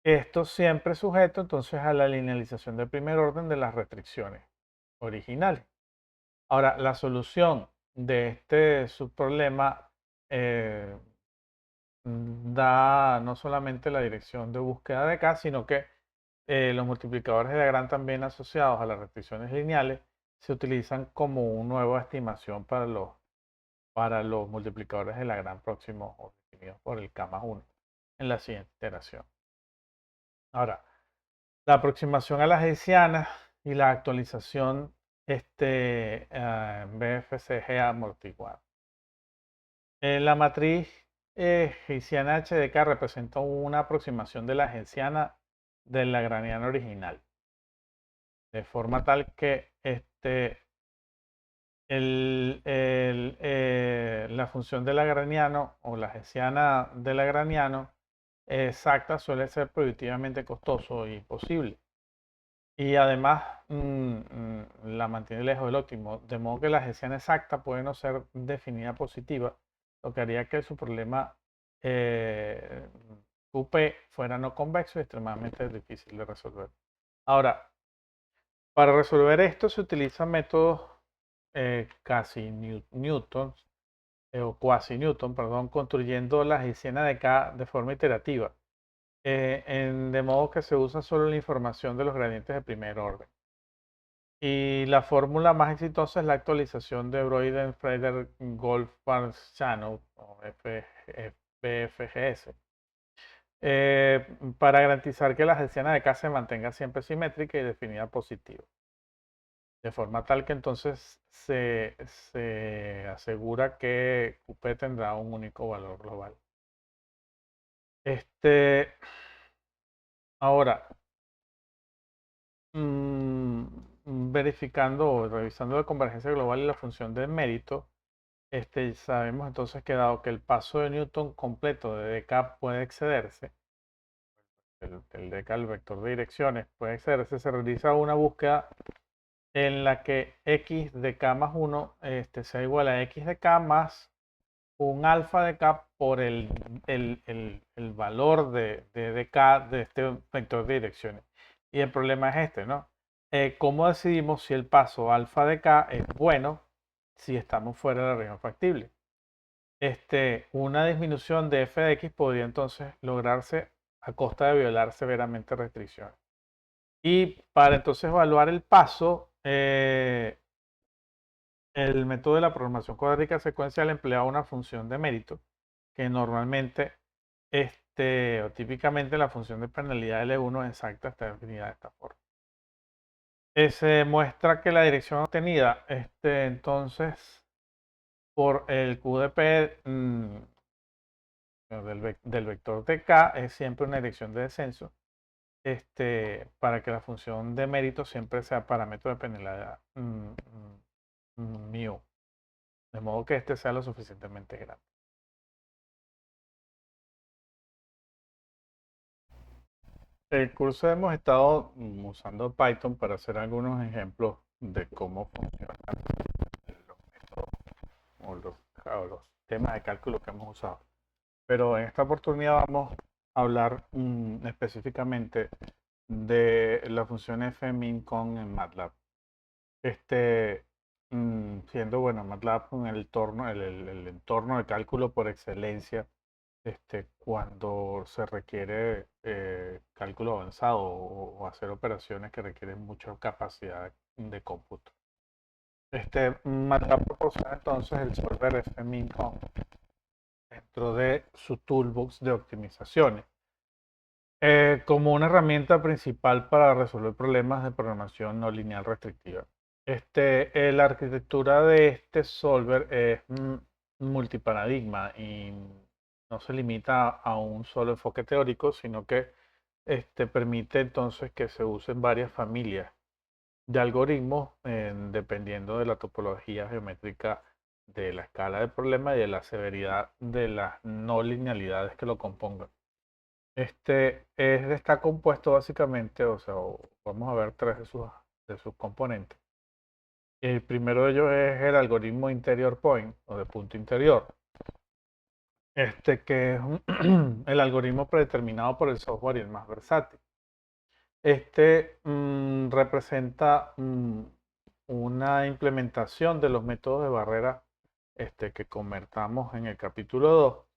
Esto siempre sujeto entonces a la linealización de primer orden de las restricciones originales. Ahora, la solución de este subproblema da no solamente la dirección de búsqueda de k, sino que los multiplicadores de Lagrange también asociados a las restricciones lineales se utilizan como una nueva estimación para los multiplicadores de Lagrange próximos o definidos por el K más 1 en la siguiente iteración. Ahora, la aproximación a las hessianas y la actualización BFCG amortiguada. La matriz hessiana HDK representa una aproximación de la hessiana del lagrangiano original, de forma tal que la función de lagrangiano o la hessiana de lagrangiano exacta suele ser prohibitivamente costoso y imposible. Y además la mantiene lejos del óptimo, de modo que la hessiana exacta puede no ser definida positiva, lo que haría que su problema QP fuera no convexo y extremadamente difícil de resolver. Ahora, para resolver esto se utilizan métodos casi Newton, o quasi Newton, perdón, construyendo la hessiana de K de forma iterativa, de modo que se usa solo la información de los gradientes de primer orden. Y la fórmula más exitosa es la actualización de Broyden-Freider-Goldbach-Shannon, o BFGS, para garantizar que la hessiana de K se mantenga siempre simétrica y definida positiva. De forma tal que entonces se asegura que QP tendrá un único valor global. Ahora, verificando o revisando la convergencia global y la función de mérito, sabemos entonces que dado que el paso de Newton completo de dk puede excederse, el dk, el vector de direcciones, puede excederse, se realiza una búsqueda en la que x de k más 1 sea igual a x de k más un alfa de k por el valor de dk de este vector de direcciones. Y el problema es ¿no? ¿Cómo decidimos si el paso alfa de k es bueno si estamos fuera de la región factible? Una disminución de f de x podría entonces lograrse a costa de violar severamente restricciones. Y para entonces evaluar el paso, el método de la programación cuadrática secuencial emplea una función de mérito que normalmente, o típicamente la función de penalidad L1 exacta está definida de esta forma. Se muestra que la dirección obtenida, entonces, por el QDP del vector de K es siempre una dirección de descenso, para que la función de mérito siempre sea parámetro de penalidad mu, de modo que sea lo suficientemente grande. El curso hemos estado usando Python para hacer algunos ejemplos de cómo funcionan los métodos o los temas de cálculo que hemos usado. Pero en esta oportunidad vamos a hablar específicamente de la función fmin_con en MATLAB. Siendo, bueno, MATLAB el entorno de cálculo por excelencia cuando se requiere cálculo avanzado o hacer operaciones que requieren mucha capacidad de cómputo. MATLAB proporciona entonces el solver fmin_con dentro de su toolbox de optimizaciones como una herramienta principal para resolver problemas de programación no lineal restrictiva. La arquitectura de este solver es multiparadigma y no se limita a un solo enfoque teórico, sino que permite entonces que se usen varias familias de algoritmos dependiendo de la topología geométrica de la escala del problema y de la severidad de las no linealidades que lo compongan. Está compuesto básicamente, o sea, vamos a ver tres de sus componentes. El primero de ellos es el algoritmo interior point o de punto interior. Que es el algoritmo predeterminado por el software y el más versátil. Representa una implementación de los métodos de barrera que convertamos en el capítulo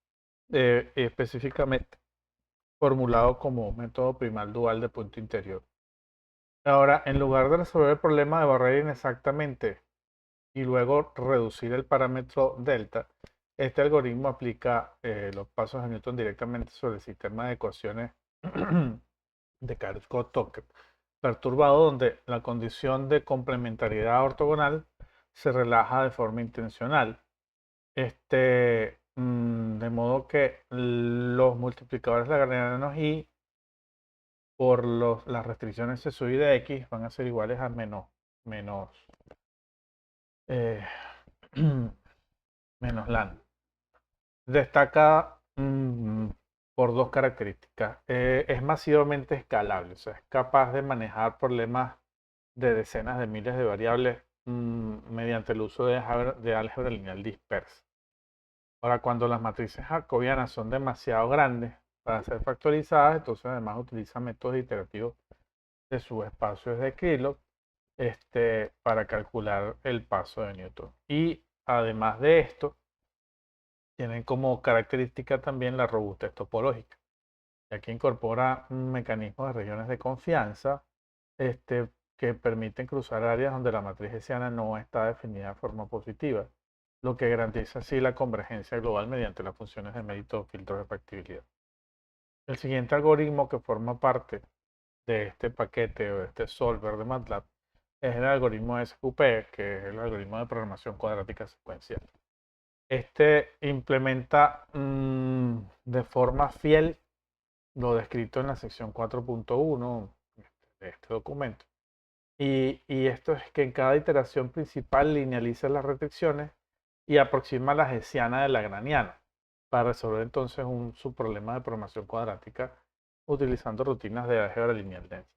2, específicamente formulado como método primal dual de punto interior. Ahora, en lugar de resolver el problema de barrera inexactamente y luego reducir el parámetro delta, este algoritmo aplica los pasos de Newton directamente sobre el sistema de ecuaciones de Charcot-Tolkien perturbado, donde la condición de complementariedad ortogonal se relaja de forma intencional. De modo que los multiplicadores lagrangianos y por las restricciones de sub y de x van a ser iguales a menos, eh, menos lambda. Destaca por dos características. Es masivamente escalable, o sea, es capaz de manejar problemas de decenas de miles de variables mediante el uso de álgebra lineal dispersa. Ahora, cuando las matrices jacobianas son demasiado grandes para ser factorizadas, entonces además utiliza métodos iterativos de subespacios de Krylov para calcular el paso de Newton. Y además de esto, tienen como característica también la robustez topológica, ya que incorpora mecanismos de regiones de confianza que permiten cruzar áreas donde la matriz hessiana no está definida de forma positiva, lo que garantiza así la convergencia global mediante las funciones de mérito o filtros de factibilidad. El siguiente algoritmo que forma parte de este paquete o de este solver de MATLAB es el algoritmo SQP, que es el algoritmo de programación cuadrática secuencial. Este implementa de forma fiel lo descrito en la sección 4.1 de este documento. Y esto es que en cada iteración principal linealiza las restricciones y aproxima la hessiana de Lagrangiano para resolver entonces un subproblema de programación cuadrática utilizando rutinas de álgebra lineal densa.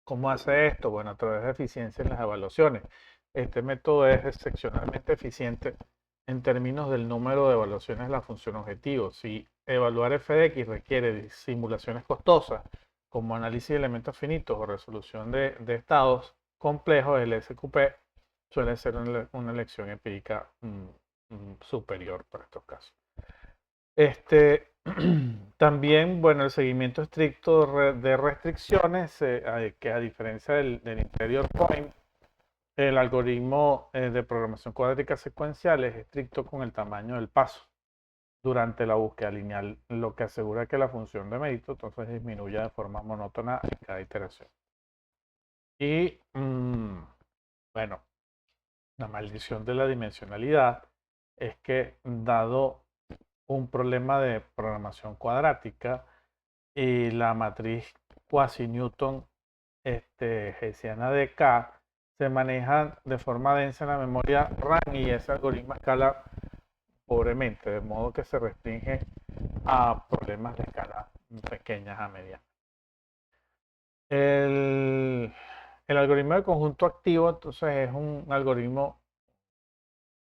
¿Cómo hace esto? Bueno, a través de eficiencia en las evaluaciones. Este método es excepcionalmente eficiente en términos del número de evaluaciones de la función objetivo. Si evaluar f de x requiere simulaciones costosas, como análisis de elementos finitos o resolución de estados complejos, el SQP suele ser una elección empírica superior para estos casos. También, bueno, el seguimiento estricto de restricciones, que a diferencia del interior point, el algoritmo de programación cuadrática secuencial es estricto con el tamaño del paso durante la búsqueda lineal, lo que asegura que la función de mérito entonces disminuya de forma monótona en cada iteración. Y, bueno, la maldición de la dimensionalidad es que dado un problema de programación cuadrática y la matriz quasi-Newton hessiana de K se maneja de forma densa en la memoria RAM y ese algoritmo escala pobremente, de modo que se restringe a problemas de escala pequeñas a medianas. El algoritmo de conjunto activo entonces es un algoritmo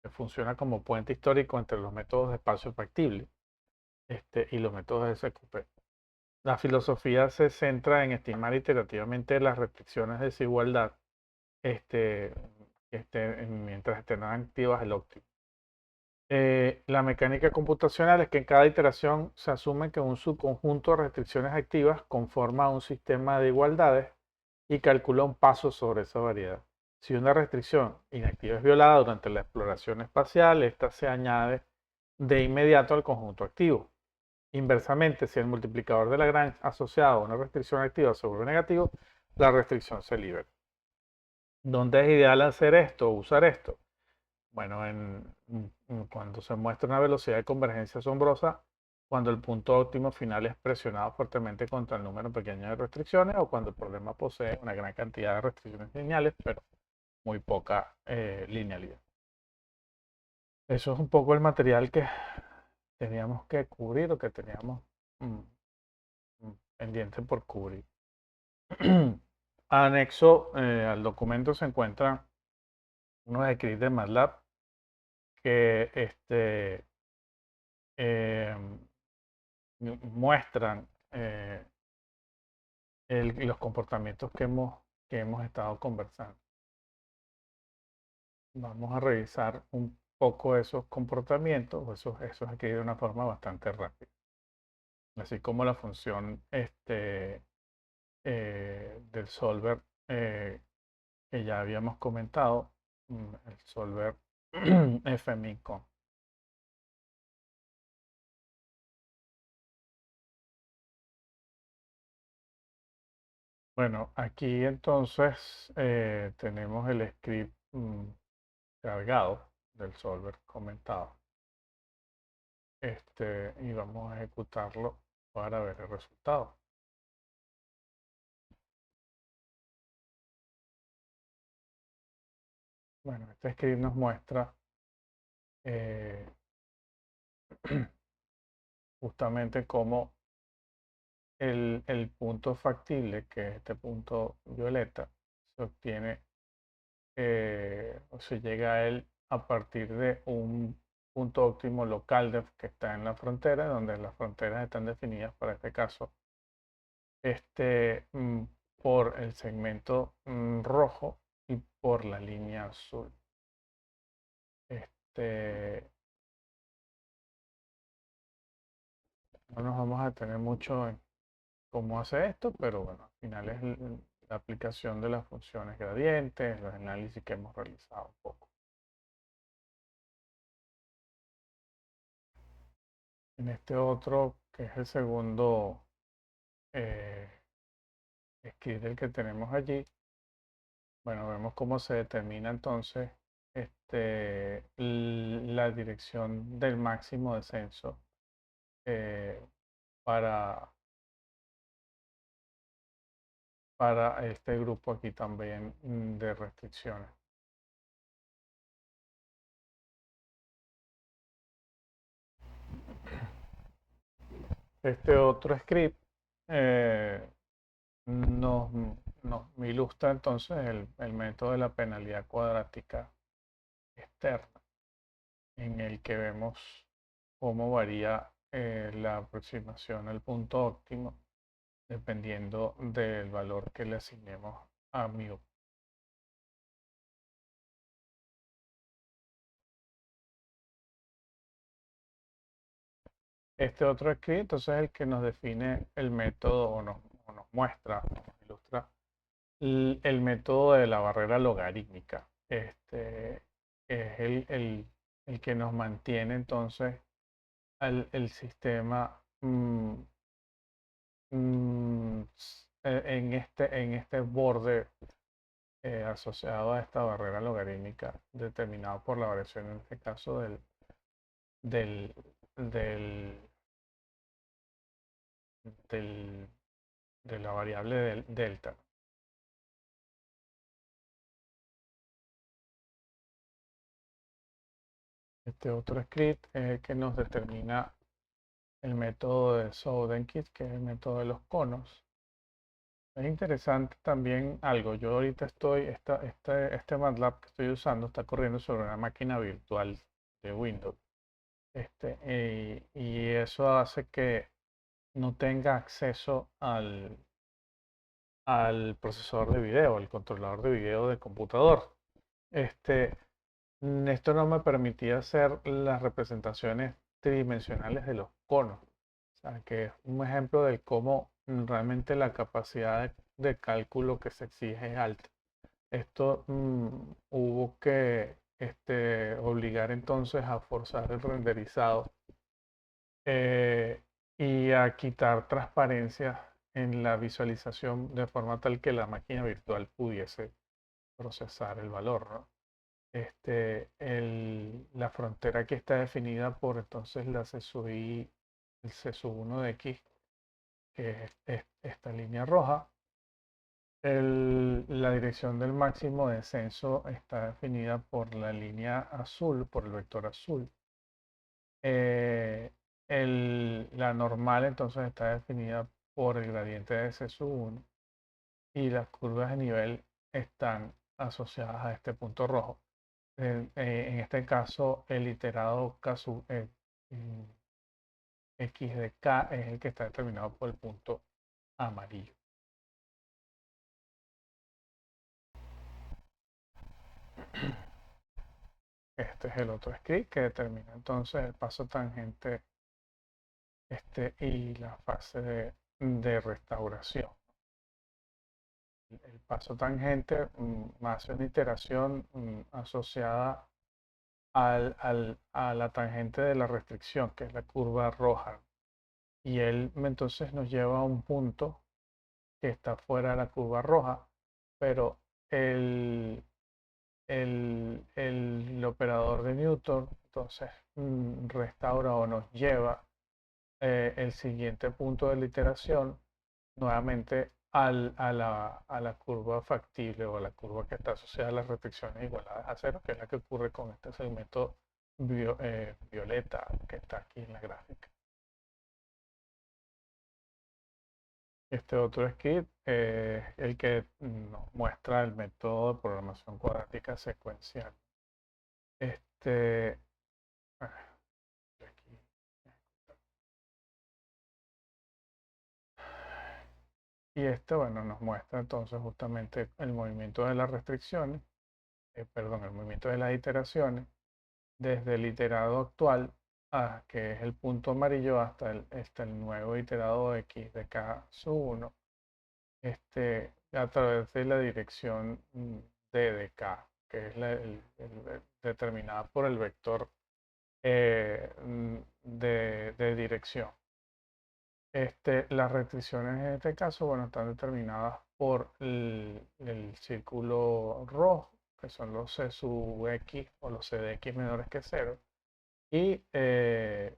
que funciona como puente histórico entre los métodos de espacio factible y los métodos de SQP. La filosofía se centra en estimar iterativamente las restricciones de desigualdad mientras estén activas el óptimo. La mecánica computacional es que en cada iteración se asume que un subconjunto de restricciones activas conforma un sistema de igualdades y calcula un paso sobre esa variedad. Si una restricción inactiva es violada durante la exploración espacial, esta se añade de inmediato al conjunto activo. Inversamente, si el multiplicador de Lagrange asociado a una restricción activa se vuelve negativo, la restricción se libera. ¿Dónde es ideal hacer esto o usar esto? Bueno, cuando se muestra una velocidad de convergencia asombrosa, cuando el punto óptimo final es presionado fuertemente contra el número pequeño de restricciones o cuando el problema posee una gran cantidad de restricciones lineales, pero muy poca linealidad. Eso es un poco el material que teníamos que cubrir o que teníamos mm, pendiente por cubrir. Anexo al documento se encuentran unos scripts de MATLAB que eh, muestran los comportamientos que hemos estado conversando. Vamos a revisar un poco esos comportamientos, esos aquí de una forma bastante rápida. así como la función del solver que ya habíamos comentado, el solver fmincon. Bueno, aquí entonces tenemos el script cargado del solver comentado. Y vamos a ejecutarlo para ver el resultado. Bueno, este script nos muestra eh, justamente cómo el punto factible, que es este punto violeta, se obtiene o se llega a él a partir de un punto óptimo local que está en la frontera, donde las fronteras están definidas para este caso por el segmento rojo y por la línea azul. Este, no nos vamos a detener mucho en cómo hace esto, pero bueno, al final es la aplicación de las funciones gradientes, los análisis que hemos realizado un poco. En este otro, que es el segundo eh, script el que tenemos allí, bueno, vemos cómo se determina entonces la dirección del máximo descenso eh, para, para este grupo aquí también de restricciones. Este otro script eh, nos, nos ilustra entonces el método de la penalidad cuadrática externa, en el que vemos cómo varía la aproximación al punto óptimo dependiendo del valor que le asignemos a mu. Este otro script entonces es el que nos define el método o nos muestra, o nos ilustra el método de la barrera logarítmica. Es el que nos mantiene entonces el sistema en este borde asociado a esta barrera logarítmica determinado por la variación, en este caso, del, del, del- de la variable del delta. Este otro script es el que nos determina el método de Soudenkit, que es el método de los conos. Es interesante también algo. Yo ahorita este MATLAB que estoy usando está corriendo sobre una máquina virtual de Windows. Y eso hace que no tenga acceso al procesador de video, al controlador de video del computador. Este, Esto no me permitía hacer las representaciones tridimensionales de los conos. O sea, que es un ejemplo de cómo realmente la capacidad de cálculo que se exige es alta. Esto hubo que obligar entonces a forzar el renderizado eh, y a quitar transparencia en la visualización de forma tal que la máquina virtual pudiese procesar el valor, ¿no? La frontera aquí está definida por entonces la CSUI, el CSU1 de X, que es esta línea roja. La dirección del máximo descenso está definida por la línea azul, por el vector azul. Eh, la normal entonces está definida por el gradiente de CSU1 y las curvas de nivel están asociadas a este punto rojo. En este caso, el iterado mm, x de k es el que está determinado por el punto amarillo. Este es el otro script que determina entonces el paso tangente y la fase de restauración. El paso tangente hace una iteración asociada a la tangente de la restricción, que es la curva roja. Y él entonces nos lleva a un punto que está fuera de la curva roja, pero el, el operador de Newton entonces restaura o nos lleva el siguiente punto de la iteración nuevamente a la curva factible o a la curva que está asociada a las restricciones igualadas a cero, que es la que ocurre con este segmento violeta que está aquí en la gráfica. Este otro skit es el que nos muestra el método de programación cuadrática secuencial. Este, aquí. Y bueno, nos muestra entonces justamente el movimiento de las restricciones, perdón, el movimiento de las iteraciones, desde el iterado actual, que es el punto amarillo, hasta el nuevo iterado de x de k sub 1, a través de la dirección d de k, que es determinada por el vector de dirección. Las restricciones en este caso, bueno, están determinadas por el círculo rojo, que son los C sub x o los C de x menores que 0, y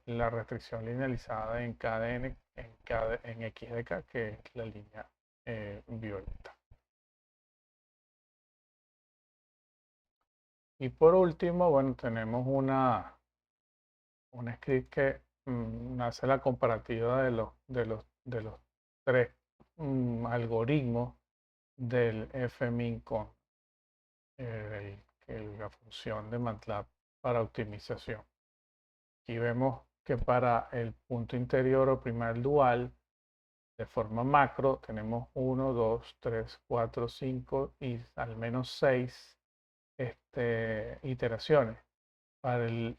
la restricción linealizada en KDN, en x de k, que es la línea violeta. Y por último, bueno, tenemos un script que hace la comparativa de los tres algoritmos del fmin con la función de MATLAB para optimización. Aquí vemos que para el punto interior o primal dual, de forma macro, tenemos 1, 2, 3, 4, 5 y al menos 6 iteraciones. El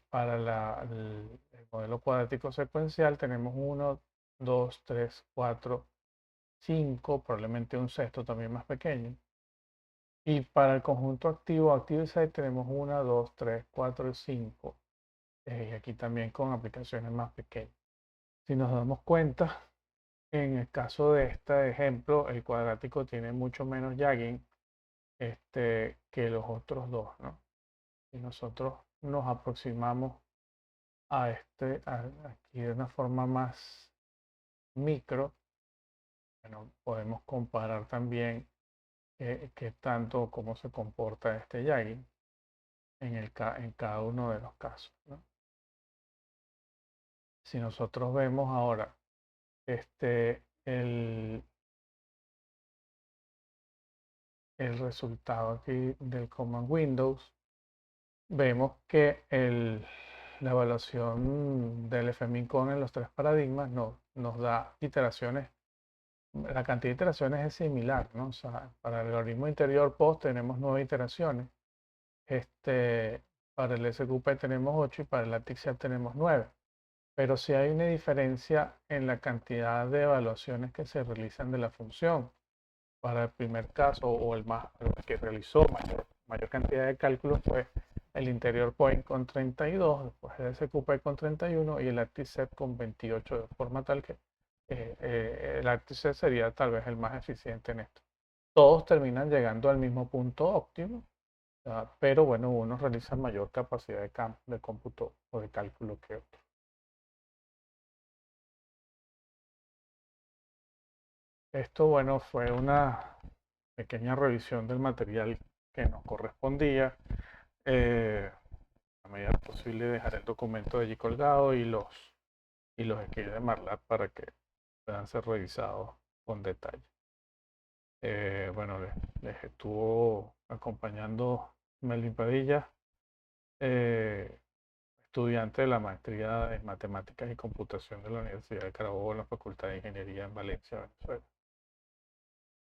modelo cuadrático secuencial tenemos 1, 2, 3, 4, 5, probablemente un sexto también más pequeño. Y para el conjunto activo, activo y side, tenemos 1, 2, 3, 4 y 5. Y aquí también con aplicaciones más pequeñas. Si nos damos cuenta, en el caso de este ejemplo, el cuadrático tiene mucho menos jagging que los otros dos, ¿no? Y nosotros nos aproximamos aquí de una forma más micro. Bueno, podemos comparar también qué tanto, cómo se comporta este jagging en cada uno de los casos, ¿no? Si nosotros vemos ahora el resultado aquí del Command Windows, vemos que la evaluación del FMICON en los tres paradigmas nos da iteraciones. La cantidad de iteraciones es similar, ¿no? O sea, para el algoritmo interior post tenemos 9 iteraciones. Para el SQP tenemos 8 y para el ATIC tenemos 9. Pero sí hay una diferencia en la cantidad de evaluaciones que se realizan de la función. Para el primer caso, o el que realizó mayor cantidad de cálculos, fue el interior point con 32, después el SQP con 31 y el ActiveSet con 28, de forma tal que el ActiveSet sería tal vez el más eficiente en esto. Todos terminan llegando al mismo punto óptimo, pero bueno, unos realizan mayor capacidad de cómputo o de cálculo que otros. Esto, bueno, fue una pequeña revisión del material que nos correspondía. A medida posible dejaré el documento de allí colgado y los escribí de MATLAB para que puedan ser revisados con detalle. Bueno, les estuvo acompañando Melvin Padilla, estudiante de la maestría en Matemáticas y Computación de la Universidad de Carabobo en la Facultad de Ingeniería en Valencia, Venezuela.